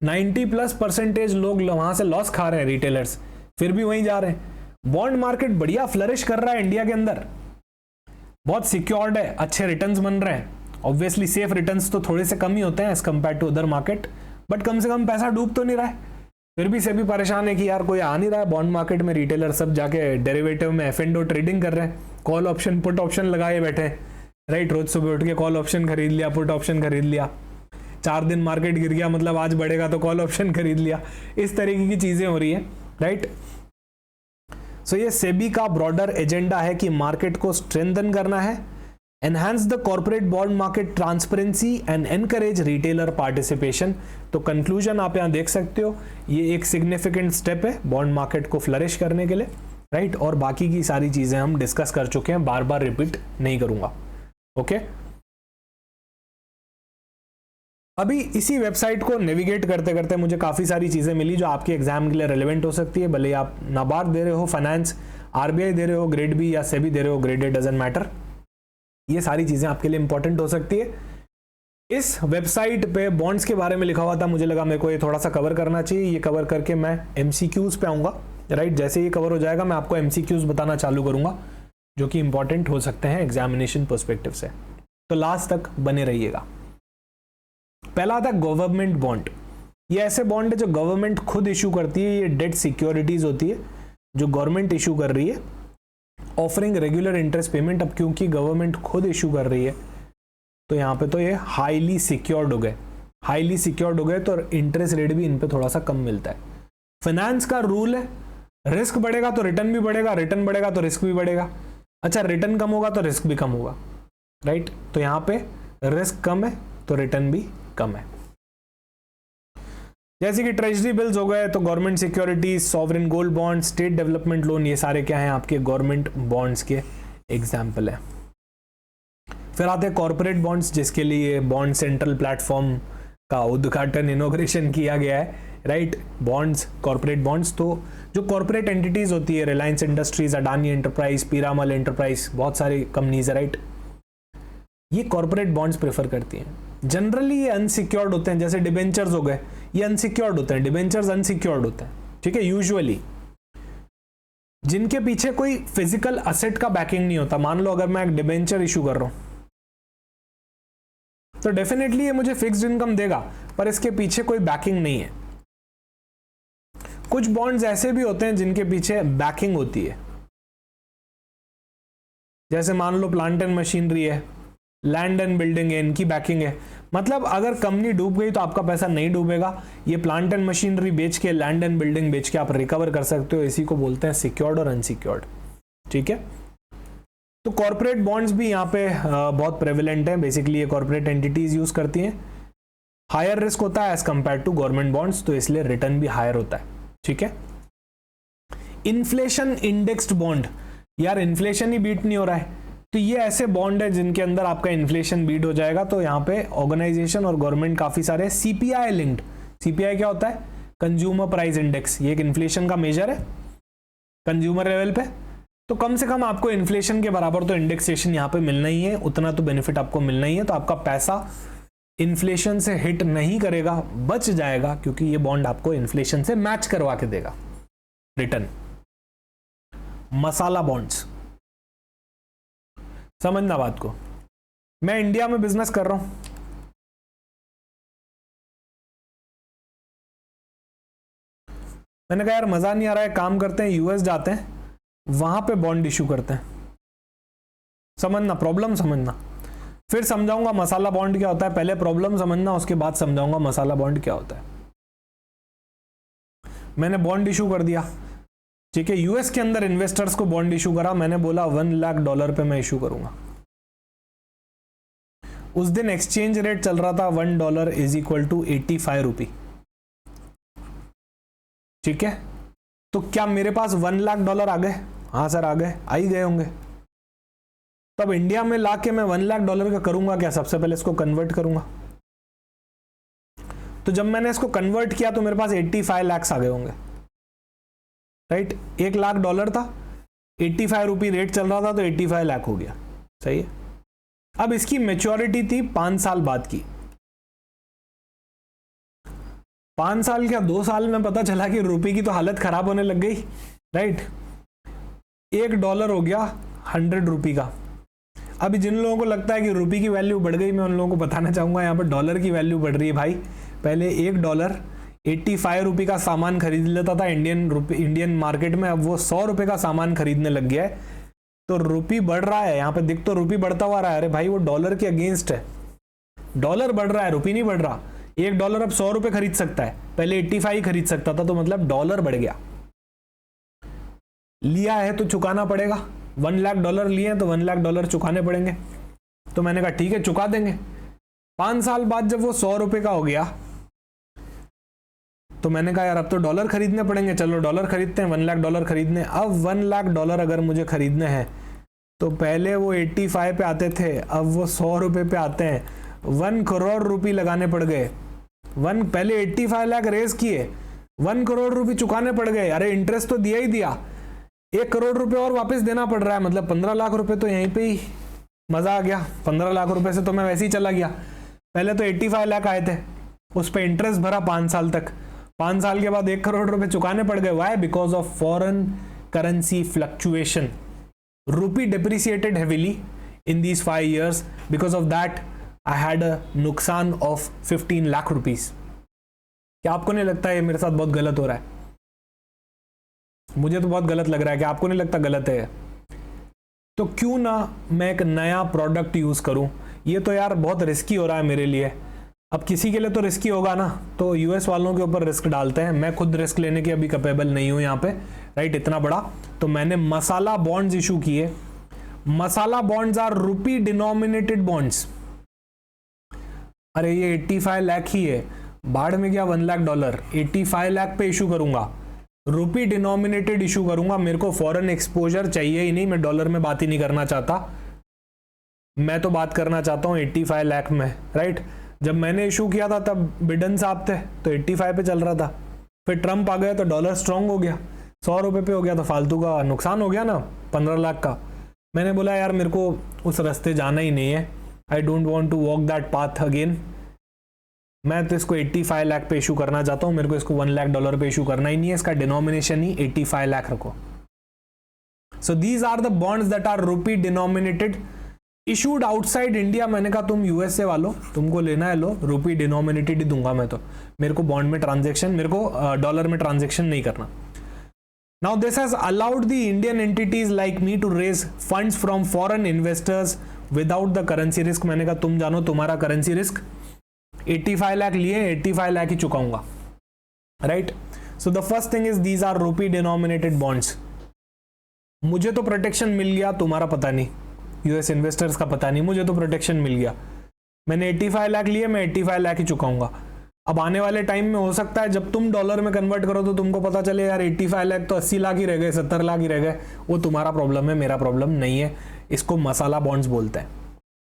90+% लोग वहां से लॉस खा रहे हैं रिटेलर्स, फिर भी वहीं जा रहे हैं। बॉन्ड मार्केट बढ़िया फ्लरिश कर रहा है इंडिया के अंदर, बहुत सिक्योर्ड है, अच्छे रिटर्न्स बन रहे हैं। ऑब्वियसली सेफ रिटर्न्स तो थोड़े से कम ही होते हैं as compare to other market, but कम से कम पैसा डूब तो नहीं रहा है। फिर भी सेबी परेशान है कि यार कोई आ नहीं रहा है बॉन्ड मार्केट में, रिटेलर सब जाके डेरिवेटिव में F&O ट्रेडिंग कर रहे हैं, कॉल ऑप्शन पुट ऑप्शन लगाए बैठे, राइट। रोज सुबह उठ के कॉल ऑप्शन खरीद लिया, पुट ऑप्शन खरीद लिया, 4 दिन मार्केट गिर गया मतलब आज बढ़ेगा तो कॉल ऑप्शन खरीद लिया, इस तरीके की चीजें हो रही है, राइट। सो ये सेबी का ब्रॉडर एजेंडा है कि मार्केट को स्ट्रेंथन करना है, enhance the corporate bond market transparency and encourage retailer participation. तो कंक्लूजन आप यहां देख सकते हो, ये एक सिग्निफिकेंट स्टेप है बॉन्ड मार्केट को फ्लरिश करने के लिए, राइट। और बाकी की सारी चीजें हम डिस्कस कर चुके हैं, बार बार रिपीट नहीं करूंगा, ओके। अभी इसी वेबसाइट को नेविगेट करते करते मुझे काफी सारी चीजें मिली जो आपके एग्जाम के लिए रेलेवेंट हो सकती है। भले आप नाबार्ड दे रहे हो, फाइनेंस, आरबीआई दे रहे हो ग्रेड बी या सेबी दे रहे हो ग्रेड ए, डजंट मैटर। ये सारी चीजें आपके लिए इंपॉर्टेंट हो सकती है। इस वेबसाइट पे बॉन्ड्स के बारे में लिखा हुआ था, मुझे लगा मेरे को ये थोड़ा सा कवर करना चाहिए। ये कवर करके मैं एमसीक्यूज पे आऊंगा, राइट। जैसे ये कवर हो जाएगा मैं आपको एमसीक्यूज बताना चालू करूंगा जो कि इंपॉर्टेंट हो सकते हैं एग्जामिनेशन पर्सपेक्टिव से, तो लास्ट तक बने रहिएगा। पहला आता है गवर्नमेंट बॉन्ड। ये ऐसे बॉन्ड है जो गवर्नमेंट खुद इशू करती है, ये डेट सिक्योरिटीज होती है जो गवर्नमेंट इशू कर रही है, ऑफरिंग रेगुलर इंटरेस्ट पेमेंट। अब क्योंकि गवर्नमेंट खुद इशू कर रही है तो यहाँ पे तो ये हाईली सिक्योर्ड हो गए, हाईली सिक्योर्ड हो गए, तो इंटरेस्ट रेट भी इन पे थोड़ा सा कम मिलता है। फाइनेंस का रूल है, रिस्क बढ़ेगा तो रिटर्न भी बढ़ेगा, रिटर्न बढ़ेगा तो रिस्क भी बढ़ेगा। अच्छा, रिटर्न कम होगा तो रिस्क भी कम होगा, राइट। तो यहाँ पे रिस्क कम है तो रिटर्न भी कम है। जैसे कि ट्रेजरी बिल्स हो गए तो government securities, sovereign gold bond, state development loan, ये सारे क्या हैं आपके गवर्नमेंट बॉन्ड्स के एग्जाम्पल है। फिर आते हैं कॉर्पोरेट बॉन्ड्स, जिसके लिए बॉन्ड सेंट्रल प्लेटफॉर्म का उद्घाटन इनॉग्रेशन किया गया है, राइट। बॉन्ड्स, कॉर्पोरेट बॉन्ड्स, तो जो कॉर्पोरेट एंटिटीज होती है, Reliance industries, Adani enterprise, Piramal enterprise, बहुत सारी कंपनीज है, राइट। ये कॉर्पोरेट बॉन्ड्स प्रेफर करती हैं। जनरली ये अनसिक्योर्ड होते हैं, जैसे डिबेंचर्स हो गए, ये अनसिक्योर्ड होते हैं, डिबेंचर्स अनसिक्योर्ड होते हैं, ठीक है। यूजुअली जिनके पीछे कोई फिजिकल असेट का बैकिंग नहीं होता। मान लो अगर मैं एक डिबेंचर इशू कर रहा हूं तो डेफिनेटली ये मुझे फिक्स्ड इनकम देगा, पर इसके पीछे कोई बैकिंग नहीं है। कुछ बॉन्ड्स ऐसे भी होते हैं जिनके पीछे बैकिंग होती है, जैसे मान लो प्लांट एंड मशीनरी है, लैंड एंड बिल्डिंग है, इनकी बैकिंग है। मतलब अगर कंपनी डूब गई तो आपका पैसा नहीं डूबेगा, ये प्लांट एंड मशीनरी बेच के, लैंड एंड बिल्डिंग बेच के आप रिकवर कर सकते हो। इसी को बोलते हैं सिक्योर्ड और अनसिक्योर्ड, ठीक है। तो कॉर्पोरेट बॉन्ड्स भी यहाँ पे बहुत प्रेवलेंट हैं। बेसिकली ये कॉर्पोरेट एंटिटीज यूज करती हैं। हायर रिस्क होता है as compare to government bonds, तो इसलिए रिटर्न भी हायर होता है, ठीक है। इन्फ्लेशन इंडेक्स्ड बॉन्ड, यार इन्फ्लेशन ही बीट नहीं हो रहा है, तो ये ऐसे बॉन्ड है जिनके अंदर आपका इन्फ्लेशन बीट हो जाएगा। तो यहाँ पे ऑर्गेनाइजेशन और गवर्नमेंट काफी सारे सीपीआई लिंक्ड, सीपीआई क्या होता है, कंज्यूमर प्राइस इंडेक्स, ये एक इन्फ्लेशन का मेजर है कंज्यूमर लेवल पे। तो कम से कम आपको इन्फ्लेशन के बराबर तो इंडेक्सेशन यहाँ पे मिलना ही है, उतना तो बेनिफिट आपको मिलना ही है। तो आपका पैसा इन्फ्लेशन से हिट नहीं करेगा, बच जाएगा, क्योंकि ये बॉन्ड आपको इन्फ्लेशन से मैच करवा के देगा रिटर्न। मसाला बॉन्ड्स, समझना बात को। मैं इंडिया में बिजनेस कर रहा हूं, मैंने कहा यार मजा नहीं आ रहा है, काम करते हैं यूएस जाते हैं, वहां पे बॉन्ड इशू करते हैं। समझना, प्रॉब्लम समझना, फिर समझाऊंगा मसाला बॉन्ड क्या होता है। पहले प्रॉब्लम समझना, उसके बाद समझाऊंगा मसाला बॉन्ड क्या होता है। मैंने बॉन्ड इशू कर दिया, ठीक है, यूएस के अंदर इन्वेस्टर्स को बॉन्ड इशू करा। मैंने बोला $1 लाख पे मैं इशू करूंगा। उस दिन एक्सचेंज रेट चल रहा था $1 = 85 रुपी, ठीक है। तो क्या मेरे पास $1 लाख आ गए? हाँ सर आ गए, आ ही गए होंगे। तब इंडिया में लाके मैं $1 लाख का करूंगा क्या? सबसे पहले इसको कन्वर्ट करूंगा। तो जब मैंने इसको कन्वर्ट किया तो मेरे पास 85 लाख आ गए होंगे, राइट। $1 लाख था, 85 रुपी रेट चल रहा था, तो 85 लाख हो गया, सही है। अब इसकी मैच्योरिटी थी 5 साल बाद की। 5 साल क्या 2 साल में पता चला कि रुपये की तो हालत खराब होने लग गई, राइट। $1 हो गया 100 रुपी का। अभी जिन लोगों को लगता है कि रुपये की वैल्यू बढ़ गई, मैं उन लोगों को बताना चाहूंगा यहाँ पर डॉलर की वैल्यू बढ़ रही है भाई। पहले $1 85 रुपये का सामान खरीद लेता था इंडियन मार्केट में, अब वो 100 रुपये का सामान खरीदने लग गया है। तो रुपये बढ़ रहा है, यहाँ पे दिख तो रुपये बढ़ता हुआ रहा है, अरे भाई वो डॉलर के अगेंस्ट है, डॉलर बढ़ रहा है, रुपये नहीं बढ़ रहा। $1 अब 100 रुपये खरीद सकता है, पहले 85 खरीद सकता था, तो मतलब डॉलर बढ़ गया। लिया है तो चुकाना पड़ेगा, $1 लाख लिए हैं तो $1 लाख चुकाने पड़ेंगे। तो मैंने कहा ठीक है चुका देंगे। 5 साल बाद जब वो 100 रुपये का हो गया तो मैंने कहा यार अब तो डॉलर खरीदने पड़ेंगे, चलो डॉलर खरीदते हैं, $1 लाख खरीदने। अब $1 लाख अगर मुझे खरीदने हैं तो पहले वो 85 पे आते थे, अब वो 100 रुपये पे आते हैं, 1 करोड़ रुपये लगाने पड़ गए। पहले 85 लाख रेज किए, 1 करोड़ रुपये चुकाने पड़ गए। अरे इंटरेस्ट तो दिया ही दिया, 1 करोड़ रुपए और वापस देना पड़ रहा है, मतलब 15 लाख रुपए तो यहीं पे ही मजा आ गया। 15 लाख रुपए से तो मैं वैसे ही चला गया। पहले तो 85 लाख आए थे, उस पर इंटरेस्ट भरा 5 साल तक, 5 साल के बाद 1 करोड़ रुपए चुकाने पड़ गए। Why? Because of foreign currency fluctuation. Rupee depreciated heavily in these 5 years, because of that I had a नुकसान ऑफ 15 लाख रुपीज। क्या आपको नहीं लगता ये मेरे साथ बहुत गलत हो रहा है? मुझे तो बहुत गलत लग रहा है, कि आपको नहीं लगता गलत है? तो क्यों ना मैं एक नया प्रोडक्ट यूज करूं। ये तो यार बहुत रिस्की हो रहा है मेरे लिए। अब किसी के लिए तो रिस्की होगा ना, तो यूएस वालों के ऊपर रिस्क डालते हैं। मैं खुद रिस्क लेने के अभी कैपेबल नहीं हूं यहाँ पे, राइट, इतना बड़ा। तो मैंने मसाला बॉन्ड्स इशू किए। Masala bonds are rupee denominated bonds. अरे ये 85 लाख ही है, बाढ़ में गया $1 लाख। 85 लाख पे इशू करूंगा, रूपी डिनोमिनेटेड इशू करूंगा। मेरे को फॉरेन एक्सपोजर चाहिए ही नहीं, मैं डॉलर में बात ही नहीं करना चाहता। मैं तो बात करना चाहता हूँ 85 लाख में, राइट। जब मैंने इशू किया था तब बिडेन साहब थे, तो 85 पे चल रहा था। फिर ट्रंप आ गया तो डॉलर स्ट्रांग हो गया, 100 रुपए पे हो गया, तो फालतू का नुकसान हो गया ना 15 लाख का। मैंने बोला यार मेरे को उस रास्ते जाना ही नहीं है, I don't want to walk that path again. मैं तो इसको 85 लाख पे इशू करना चाहता हूं, मेरे को इसको $1 लाख पे इशू करना ही नहीं है। इसका डिनोमिनेशन ही 85 लाख रखो। So these are the bonds that are rupee denominated, issued outside India. मैंने कहा तुम यूएसए वालों, तुमको लेना है लो, रूपी डिनोमिनेटेड ही दूंगा मैं तो। मेरे को बॉन्ड में ट्रांजेक्शन, मेरे को डॉलर में ट्रांजेक्शन नहीं करना। Now this has allowed the Indian entities like me to raise funds from foreign investors without the currency risk. मैंने कहा तुम जानो तुम्हारा करेंसी रिस्क। 85 लाख लिए, 85 लाख ही चुकाऊंगा, right. So the first thing is these are rupee denominated bonds. मुझे तो प्रोटेक्शन मिल गया, तुम्हारा पता नहीं, यूएस इन्वेस्टर्स का पता नहीं, मुझे तो प्रोटेक्शन मिल गया। मैंने 85 लाख लिए, मैं 85 लाख ही चुकाऊंगा। अब आने वाले टाइम में हो सकता है जब तुम डॉलर में कन्वर्ट करो तो तुमको पता चले यार 85 लाख तो 80 लाख ही रह गए, 70 लाख ही रह गए। वो तुम्हारा प्रॉब्लम है, मेरा प्रॉब्लम नहीं है। इसको मसाला बॉन्ड्स बोलते हैं,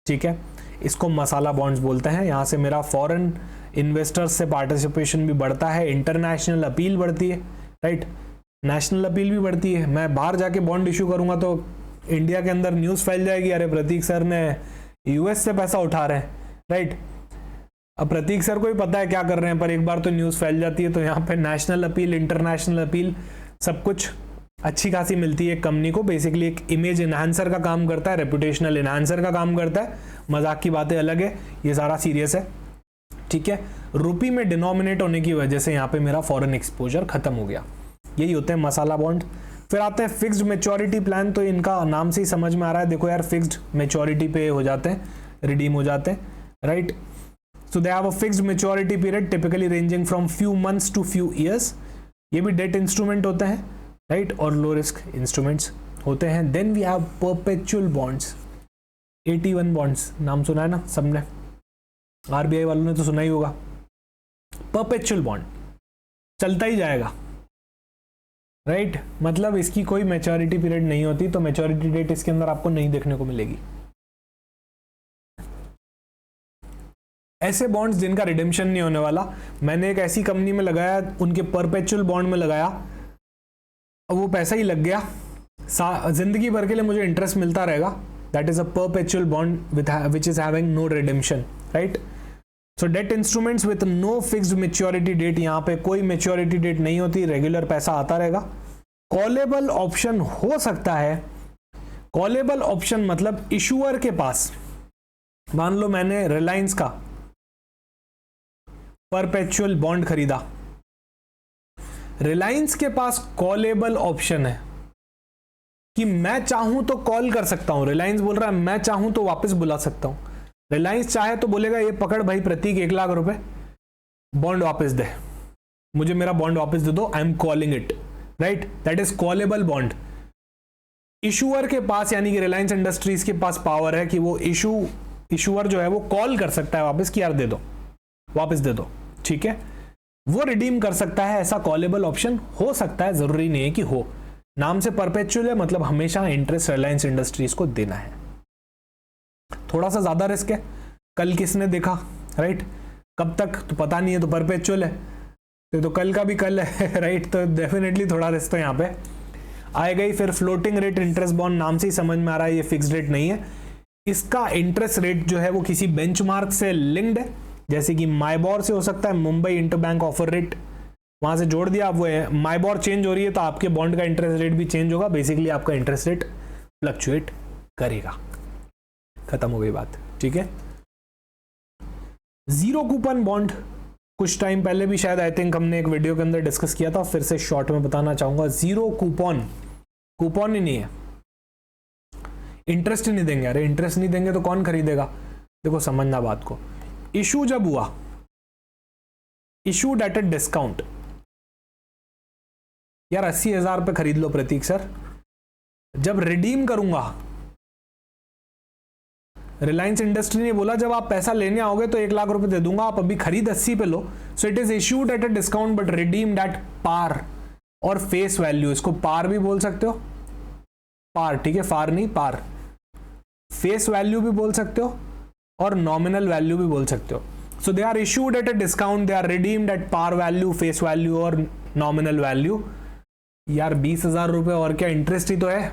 ठीक है, इसको मसाला बॉन्ड्स बोलते हैं। यहाँ से मेरा फॉरेन इन्वेस्टर्स से पार्टिसिपेशन भी बढ़ता है, इंटरनेशनल अपील बढ़ती है, राइट, नेशनल अपील भी बढ़ती है। मैं बाहर जाके बॉन्ड इशू करूंगा तो इंडिया के अंदर न्यूज़ फैल जाएगी, अरे प्रतीक सर ने यूएस से पैसा उठा रहे हैं, राइट। अब प्रतीक सर को ही पता है क्या कर रहे हैं, पर एक बार तो न्यूज़ फैल जाती है। तो यहाँ पे नेशनल अपील, इंटरनेशनल अपील, सब कुछ अच्छी खासी मिलती है कंपनी को। बेसिकली एक इमेज इनहांसर का काम करता है, रेपुटेशनल इनहांसर का काम करता है। मजाक की बातें अलग है, ये सारा सीरियस है, ठीक है। रूपी में डिनोमिनेट होने की वजह से यहाँ पे मेरा फॉरेन एक्सपोजर खत्म हो गया। यही होते हैं मसाला बॉन्ड। फिर आते हैं फिक्स्ड मैच्योरिटी प्लान। तो इनका नाम से ही समझ में आ रहा है, देखो यार फिक्स्ड मैच्योरिटी पे हो जाते हैं, रिडीम हो जाते हैं, right. So they have a fixed maturity period typically ranging from few months to few years. ये भी डेट इंस्ट्रूमेंट होते हैं, राइट, और लो रिस्क इंस्ट्रूमेंट्स होते हैं। Then we have perpetual bonds, 81 bonds, नाम सुना है ना सबने, आरबीआई वालों ने तो सुना ही होगा। परपेचुअल बॉन्ड चलता ही जाएगा, राइट, मतलब इसकी कोई मैच्योरिटी पीरियड नहीं होती, तो मैच्योरिटी डेट इसके अंदर आपको नहीं देखने को मिलेगी। ऐसे बॉन्ड्स जिनका रिडेम्पशन नहीं होने वाला, मैंने एक ऐसी कंपनी में लगाया, उनके परपेचुअल बॉन्ड में लगाया, अब वो पैसा ही लग गया, जिंदगी भर के लिए मुझे इंटरेस्ट मिलता रहेगा। That is a perpetual bond which is having no redemption, right. So debt instruments with no fixed maturity date, यहाँ पे कोई मैच्योरिटी डेट नहीं होती, रेगुलर पैसा आता रहेगा। कॉलेबल ऑप्शन हो सकता है, कॉलेबल ऑप्शन मतलब इशूअर के पास, मान लो मैंने रिलायंस का परपेचुअल बॉन्ड खरीदा, रिलायंस के पास कॉलेबल ऑप्शन है कि मैं चाहूं तो कॉल कर सकता हूं। रिलायंस बोल रहा है मैं चाहूं तो वापस बुला सकता हूं। रिलायंस चाहे तो बोलेगा ये पकड़ भाई प्रतीक 1 लाख रुपए, बॉन्ड वापस दे, मुझे मेरा बॉन्ड वापस दे दो, I am calling it, right, that is callable bond. Issuer के पास यानी कि रिलायंस इंडस्ट्रीज के पास पावर है कि वो इशूअर जो है वो कॉल कर सकता है वापस कि यार दे दो, वापस दे दो, ठीक है, वो रिडीम कर सकता है। ऐसा कॉलेबल ऑप्शन हो सकता है, जरूरी नहीं है कि हो। नाम से परपेचुअल है, मतलब हमेशा इंटरेस्ट रिलायंस इंडस्ट्रीज को देना है। थोड़ा सा ज्यादा रिस्क है, कल किसने देखा, राइट, कब तक तो पता नहीं है, तो परपेचुअल है, तो कल का भी कल है, राइट, तो डेफिनेटली थोड़ा रिस्क है यहाँ पे। आएगा ही। फिर फ्लोटिंग रेट इंटरेस्ट बॉन्ड, नाम से ही समझ में आ रहा है ये फिक्स्ड रेट नहीं है, इसका इंटरेस्ट रेट जो है वो किसी बेंचमार्क से लिंक्ड है, जैसे कि माइबॉर से हो सकता है, मुंबई इंटरबैंक ऑफर रेट, वहां से जोड़ दिया। आप वो माइबॉर चेंज हो रही है तो आपके बॉन्ड का इंटरेस्ट रेट भी चेंज होगा, बेसिकली आपका इंटरेस्ट रेट फ्लक्चुएट करेगा। खत्म हो गई बात, ठीक है। जीरो कूपन बॉन्ड कुछ टाइम पहले भी शायद आई थिंक हमने एक वीडियो के अंदर डिस्कस किया था, फिर से शॉर्ट में बताना चाहूंगा। जीरो कूपन, कूपन ही नहीं है, इंटरेस्ट ही नहीं देंगे। अरे इंटरेस्ट नहीं देंगे तो कौन खरीदेगा? देखो समझना बात को, इशू जब हुआ, इशूड एट ए डिस्काउंट, यार 80,000 पे खरीद लो प्रतीक सर, जब रिडीम करूंगा, रिलायंस इंडस्ट्री ने बोला जब आप पैसा लेने आओगे तो 1 लाख रुपए दे दूंगा, आप अभी खरीद 80 पे लो। So it is issued at a discount but redeemed at par और फेस वैल्यू। इसको पार भी बोल सकते हो, पार, ठीक है, फार नहीं, पार। फेस वैल्यू भी बोल सकते हो और नॉमिनल वैल्यू भी बोल सकते हो। So they are issued at a discount, they are redeemed at par value, face value और नॉमिनल वैल्यू। यार 20,000 रुपए और क्या, इंटरेस्ट ही तो है।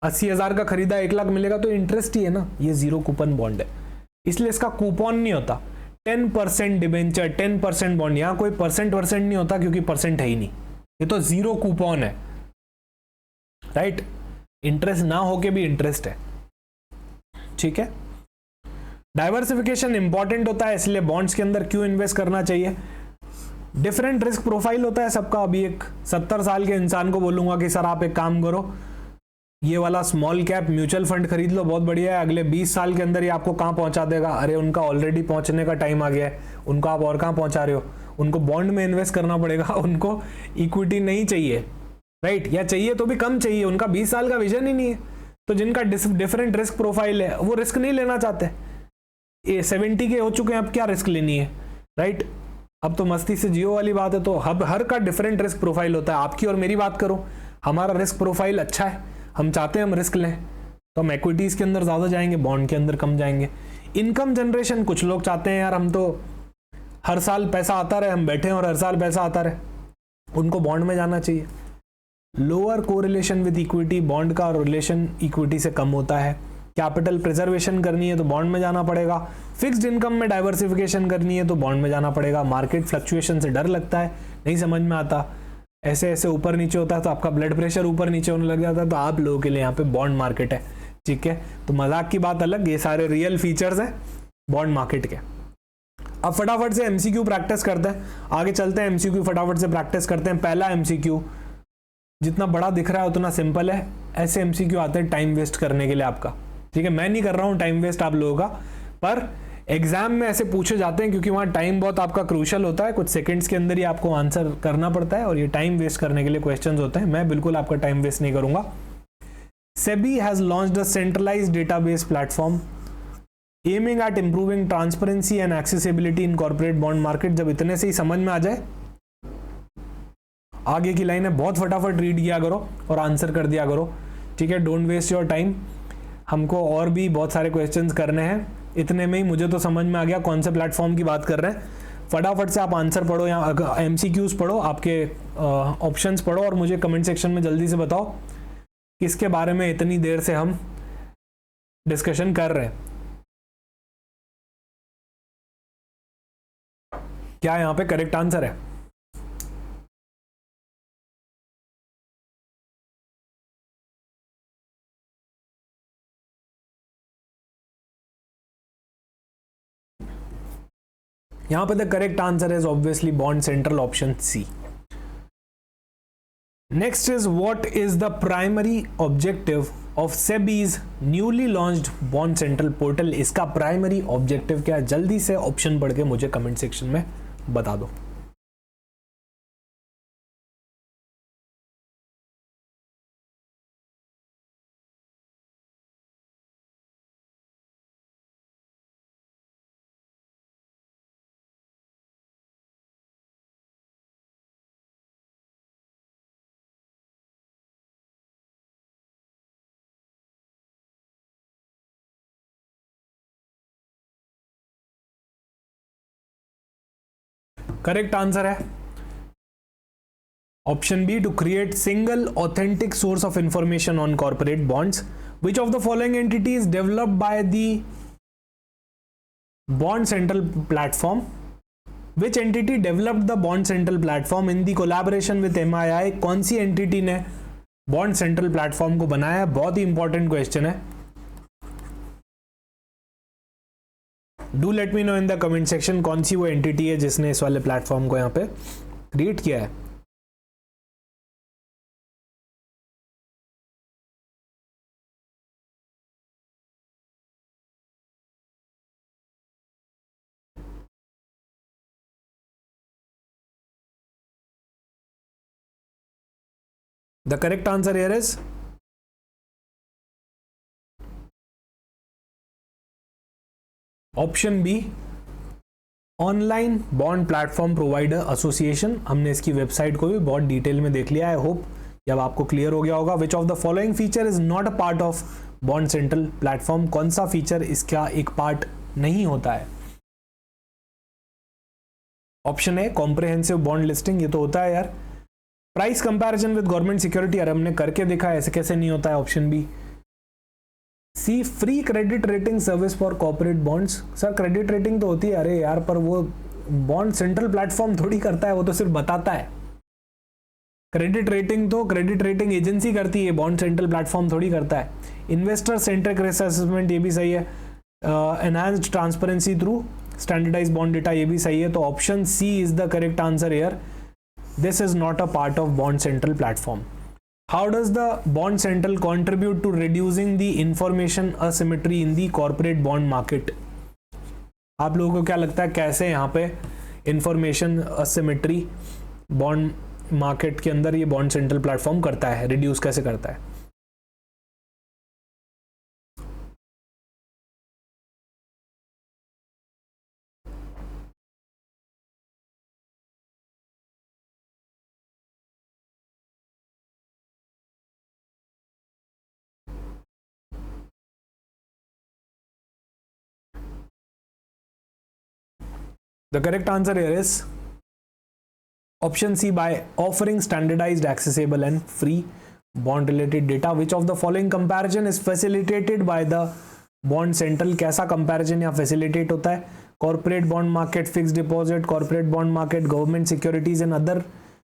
80,000 का खरीदा 1 लाख मिलेगा तो इंटरेस्ट ही है ना। ये जीरो कूपन बॉन्ड है, इसलिए इसका कूपन नहीं होता। 10% डिबेंचर, 10% बॉन्ड, यहां कोई परसेंट नहीं होता क्योंकि परसेंट है ही नहीं, ये तो जीरो कूपन है, राइट। इंटरेस्ट ना होके भी इंटरेस्ट है, ठीक है। डाइवर्सिफिकेशन इंपॉर्टेंट होता है, इसलिए बॉन्ड्स के अंदर क्यों इन्वेस्ट करना चाहिए। डिफरेंट रिस्क प्रोफाइल होता है सबका। अभी एक 70 साल के इंसान को बोलूंगा कि सर आप एक काम करो, ये वाला स्मॉल कैप म्यूचुअल फंड खरीद लो, बहुत बढ़िया है, अगले 20 साल के अंदर ये आपको कहां पहुंचा देगा। अरे उनका ऑलरेडी पहुंचने का टाइम आ गया है, उनको आप और कहां पहुंचा रहे हो। उनको बॉन्ड में इन्वेस्ट करना पड़ेगा, उनको इक्विटी नहीं चाहिए, राइट, या चाहिए तो भी कम चाहिए, उनका 20 साल का विजन ही नहीं है। तो जिनका डिफरेंट रिस्क प्रोफाइल है वो रिस्क नहीं लेना चाहते। ये 70 के हो चुके हैं, अब क्या रिस्क लेनी है, राइट। अब तो मस्ती से जियो वाली बात है। तो हर का डिफरेंट रिस्क प्रोफाइल होता है। आपकी और मेरी बात करो, हमारा रिस्क प्रोफाइल अच्छा है, हम चाहते हैं हम रिस्क लें, तो हम इक्विटीज के अंदर ज्यादा जाएंगे, बॉन्ड के अंदर कम जाएंगे। इनकम जनरेशन, कुछ लोग चाहते हैं यार हम तो हर साल पैसा आता रहे, हम बैठे हैं और हर साल पैसा आता रहे, उनको बॉन्ड में जाना चाहिए। Lower correlation with equity, bond का रिलेशन इक्विटी से कम होता है। कैपिटल प्रिजर्वेशन करनी है तो बॉन्ड में जाना पड़ेगा। फिक्स्ड इनकम में डाइवर्सिफिकेशन करनी है तो बॉन्ड में जाना पड़ेगा। मार्केट फ्लक्चुएशन से डर लगता है, नहीं समझ में आता, ऐसे ऐसे ऊपर नीचे होता है तो आपका ब्लड प्रेशर ऊपर नीचे होने लग जाता है। तो आप लोगों के लिए यहाँ पे बॉन्ड मार्केट है, ठीक है। तो मजाक की बात अलग, ये सारे रियल फीचर्स हैं बॉन्ड मार्केट के। अब फटाफट से एमसीक्यू प्रैक्टिस करते हैं, आगे चलते हैं, एमसीक्यू फटाफट से प्रैक्टिस करते हैं। पहला एमसीक्यू जितना बड़ा दिख रहा है उतना सिंपल है। ऐसे एमसीक्यू आते हैं टाइम वेस्ट करने के लिए आपका, ठीक है। मैं नहीं कर रहा हूं टाइम वेस्ट आप लोगों का, पर एग्जाम में ऐसे पूछे जाते हैं क्योंकि वहां टाइम बहुत आपका क्रूशल होता है, कुछ सेकंड्स के अंदर ही आपको आंसर करना पड़ता है और ये टाइम वेस्ट करने के लिए क्वेश्चंस होते हैं। मैं बिल्कुल आपका टाइम वेस्ट नहीं करूंगा। SEBI has launched a centralized database platform aiming at improving transparency and accessibility in corporate bond market. जब इतने से ही समझ में आ जाए, आगे की लाइन है, बहुत फटाफट रीड किया करो और आंसर कर दिया करो, ठीक है। डोंट वेस्ट योर टाइम, हमको और भी बहुत सारे क्वेश्चंस करने हैं। इतने में ही मुझे तो समझ में आ गया कौन से प्लेटफॉर्म की बात कर रहे हैं। फटाफट से आप आंसर पढ़ो या एमसीक्यूज पढ़ो, आपके ऑप्शंस पढ़ो और मुझे कमेंट सेक्शन में जल्दी से बताओ किसके बारे में इतनी देर से हम डिस्कशन कर रहे हैं। क्या यहाँ पे करेक्ट आंसर है? यहां पे the correct answer is obviously bond central, option C. Next is what is the primary objective of SEBI's newly launched bond central portal. इसका प्राइमरी ऑब्जेक्टिव क्या है? जल्दी से ऑप्शन पढ़ के मुझे कमेंट सेक्शन में बता दो। करेक्ट आंसर है Option B, to create single authentic source of information on corporate bonds. Which of the following entity is developed by the Bond Central platform? Which entity developed the Bond Central platform in the collaboration with MII? कौन सी entity ने Bond Central platform को बनाया? बहुत ही important question है. Do let me know in the comment section कौन सी वो entity है जिसने इस वाले platform को यहाँ पे create किया है. The correct answer here is option B, online bond platform provider association. हमने इसकी वेबसाइट को भी बहुत डिटेल में देख लिया है. आई होप ये अब आपको क्लियर हो गया होगा. Which of the following feature is not a part of bond central platform? कौन सा फीचर इसका एक पार्ट नहीं होता है? Option A, comprehensive bond listing. ये तो होता है यार. Price comparison with government security. अरे हमने करके देखा है, ऐसे कैसे नहीं होता है. Option B. C, free credit rating service for corporate bonds. Sir credit rating तो होती है. अरे यार, पर वो बॉन्ड सेंट्रल प्लेटफॉर्म थोड़ी करता है, वो तो सिर्फ बताता है. क्रेडिट रेटिंग तो क्रेडिट रेटिंग एजेंसी करती है, बॉन्ड सेंट्रल प्लेटफॉर्म थोड़ी करता है. इन्वेस्टर सेंट्रिक रिस्क असेसमेंट, ये भी सही है. Enhanced transparency through standardize bond data, ये भी सही है. तो option C is the correct answer here. This is not a part of Bond Central platform. How does the Bond Central contribute to reducing the information asymmetry in the corporate bond market? आप लोगों को क्या लगता है कैसे यहाँ पे इंफॉर्मेशन असिमेट्री बॉन्ड मार्केट के अंदर ये बॉन्ड सेंट्रल प्लेटफॉर्म करता है, रिड्यूस कैसे करता है? The correct answer here is option C, by offering standardized, accessible and free bond related data. Which of the following comparison is facilitated by the Bond Central? कैसा comparison यहाँ facilitate होता है? Corporate bond market, fixed deposit, corporate bond market, government securities and other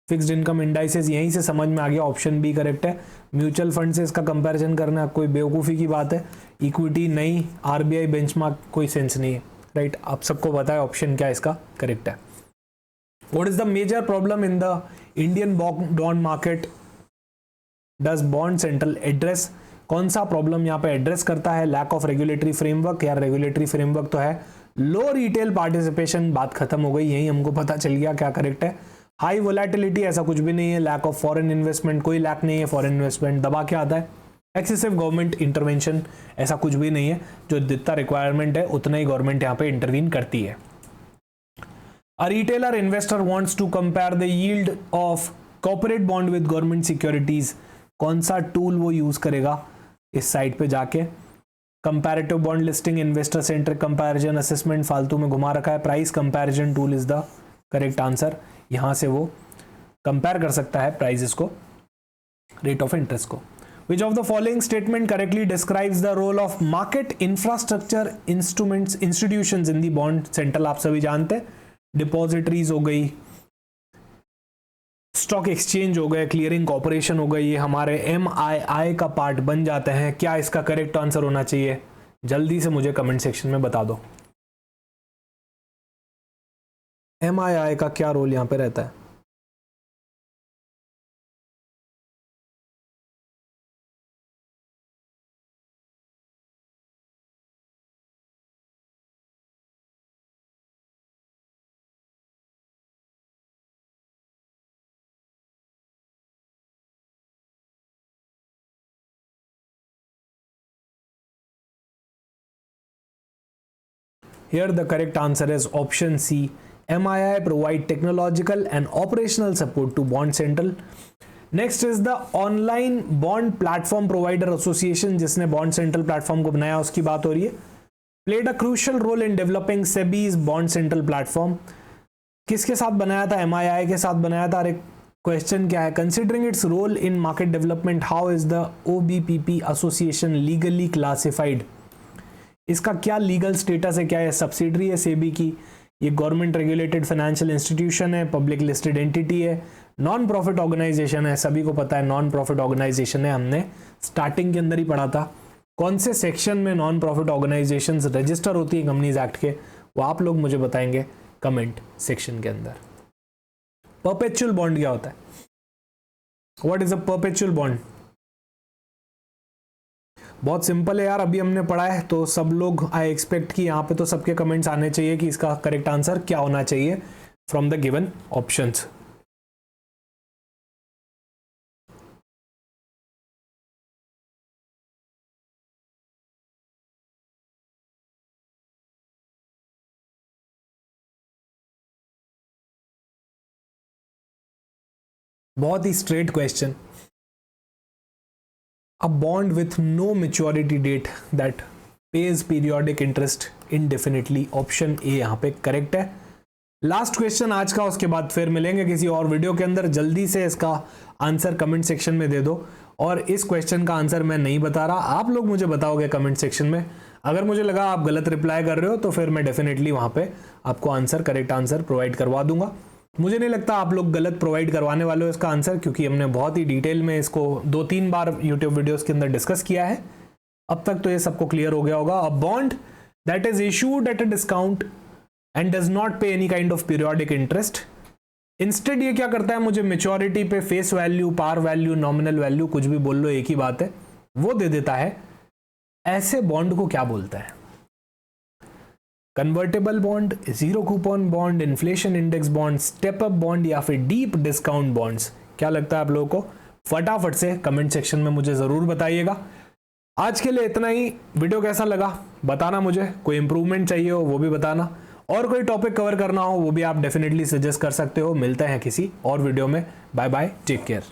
fixed income indices. यहीं से समझ में आ गया. ऑप्शन बी करेक्ट है. म्यूचुअल फंड से इसका कंपैरिजन करना कोई बेवकूफ़ी की बात है. इक्विटी नहीं, आरबीआई बेंचमार्क, कोई सेंस नहीं है. राइट, आप सबको पता है ऑप्शन क्या इसका करेक्ट है. What is the major problem in the Indian bond market does bond central address? कौन सा प्रॉब्लम यहाँ पे एड्रेस करता है? Lack of regulatory framework. यार रेगुलेटरी फ्रेमवर्क तो है. लो रिटेल पार्टिसिपेशन, बात खत्म हो गई, यही हमको पता चल गया क्या करेक्ट है. हाई वोलेटिलिटी, ऐसा कुछ भी नहीं है. लैक ऑफ फॉरेन इन्वेस्टमेंट, कोई लैक नहीं है फॉरेन इन्वेस्टमेंट. दबा क्या आता है? एक्सेसिव गवर्नमेंट इंटरवेंशन, ऐसा कुछ भी नहीं है. जो जितना रिक्वायरमेंट है उतना ही गवर्नमेंट यहाँ पे इंटरवीन करती है. A retailer investor wants to compare the yield of corporate bond with government securities. कौन सा टूल वो यूज करेगा? इस साइट पे जाके comparative bond listing, investor centric comparison, assessment, फालतू में घुमा रखा है. Price comparison tool is the correct answer. यहां से वो कंपेयर कर सकता है प्राइसेस को, रेट ऑफ इंटरेस्ट को. Which of the following statement correctly describes the role of market infrastructure institutions in the bond central? आप सभी जानते हैं. डिपॉजिटरीज हो गई, स्टॉक एक्सचेंज हो गए, क्लियरिंग कॉर्पोरेशन हो गई, ये हमारे MII का पार्ट बन जाते हैं. क्या इसका करेक्ट आंसर होना चाहिए? जल्दी से मुझे कमेंट सेक्शन में बता दो. MII का क्या रोल यहां पे रहता है? Here the correct answer is option C. MII provide technological and operational support to Bond Central. Next is the Online Bond Platform Provider Association, जिसने Bond Central platform को बनाया, उसकी बात हो रही है. Played a crucial role in developing SEBI's Bond Central platform. किसके साथ बनाया था? MII के साथ बनाया था. अरे क्वेश्चन क्या है, considering its role in market development how is the OBPP association legally classified. इसका क्या लीगल स्टेटस है, क्या है सब्सिडरी है सेबी की, ये गवर्नमेंट रेगुलेटेड फाइनेंशियल इंस्टीट्यूशन है, पब्लिक लिस्टेड एंटिटी है, नॉन प्रॉफिट ऑर्गेनाइजेशन है, सभी को पता है नॉन प्रॉफिट ऑर्गेनाइजेशन है, हमने स्टार्टिंग के अंदर ही पढ़ा था। कौन से सेक्शन में नॉन प्रॉफिट ऑर्गेनाइजेशंस रजिस्टर होती है कंपनीज एक्ट के, वो आप लोग मुझे बताएंगे कमेंट सेक्शन के अंदर। परपेचुअल बॉन्ड क्या होता है, what is a perpetual bond? बहुत सिंपल है यार, अभी हमने पढ़ा है तो सब लोग आई एक्सपेक्ट कि यहाँ पे तो सबके कमेंट्स आने चाहिए कि इसका करेक्ट आंसर क्या होना चाहिए फ्रॉम द गिवन ऑप्शंस। बहुत ही straight question, a bond with no maturity date that pays periodic interest indefinitely, option A यहाँ पे करेक्ट है। लास्ट क्वेश्चन आज का, उसके बाद फिर मिलेंगे किसी और वीडियो के अंदर। जल्दी से इसका आंसर कमेंट सेक्शन में दे दो, और इस क्वेश्चन का आंसर मैं नहीं बता रहा, आप लोग मुझे बताओगे कमेंट सेक्शन में। अगर मुझे लगा आप गलत रिप्लाई कर रहे हो तो फिर मैं डेफिनेटली वहां पे आपको आंसर, करेक्ट आंसर प्रोवाइड करवा दूंगा। मुझे नहीं लगता आप लोग गलत प्रोवाइड करवाने वाले हो इसका आंसर, क्योंकि हमने बहुत ही डिटेल में इसको 2-3 बार यूट्यूब वीडियोस के अंदर डिस्कस किया है। अब तक तो ये सबको क्लियर हो गया होगा। A bond that is issued at a discount and does not pay any kind of periodic interest, instead ये क्या करता है, मुझे मेच्योरिटी पे face value, par value, nominal value, कुछ भी बोल लो एक ही बात है, वो दे देता है। ऐसे बॉन्ड को क्या बोलता है? Convertible bond, zero coupon bond, inflation index bond, step up bond, या फिर डीप डिस्काउंट बॉन्ड्स? क्या लगता है आप लोगों को? फटाफट से कमेंट सेक्शन में मुझे जरूर बताइएगा। आज के लिए इतना ही। वीडियो कैसा लगा बताना मुझे, कोई इंप्रूवमेंट चाहिए हो वो भी बताना, और कोई टॉपिक कवर करना हो वो भी आप डेफिनेटली सजेस्ट कर सकते हो। मिलते हैं किसी और वीडियो में। Bye bye, take care.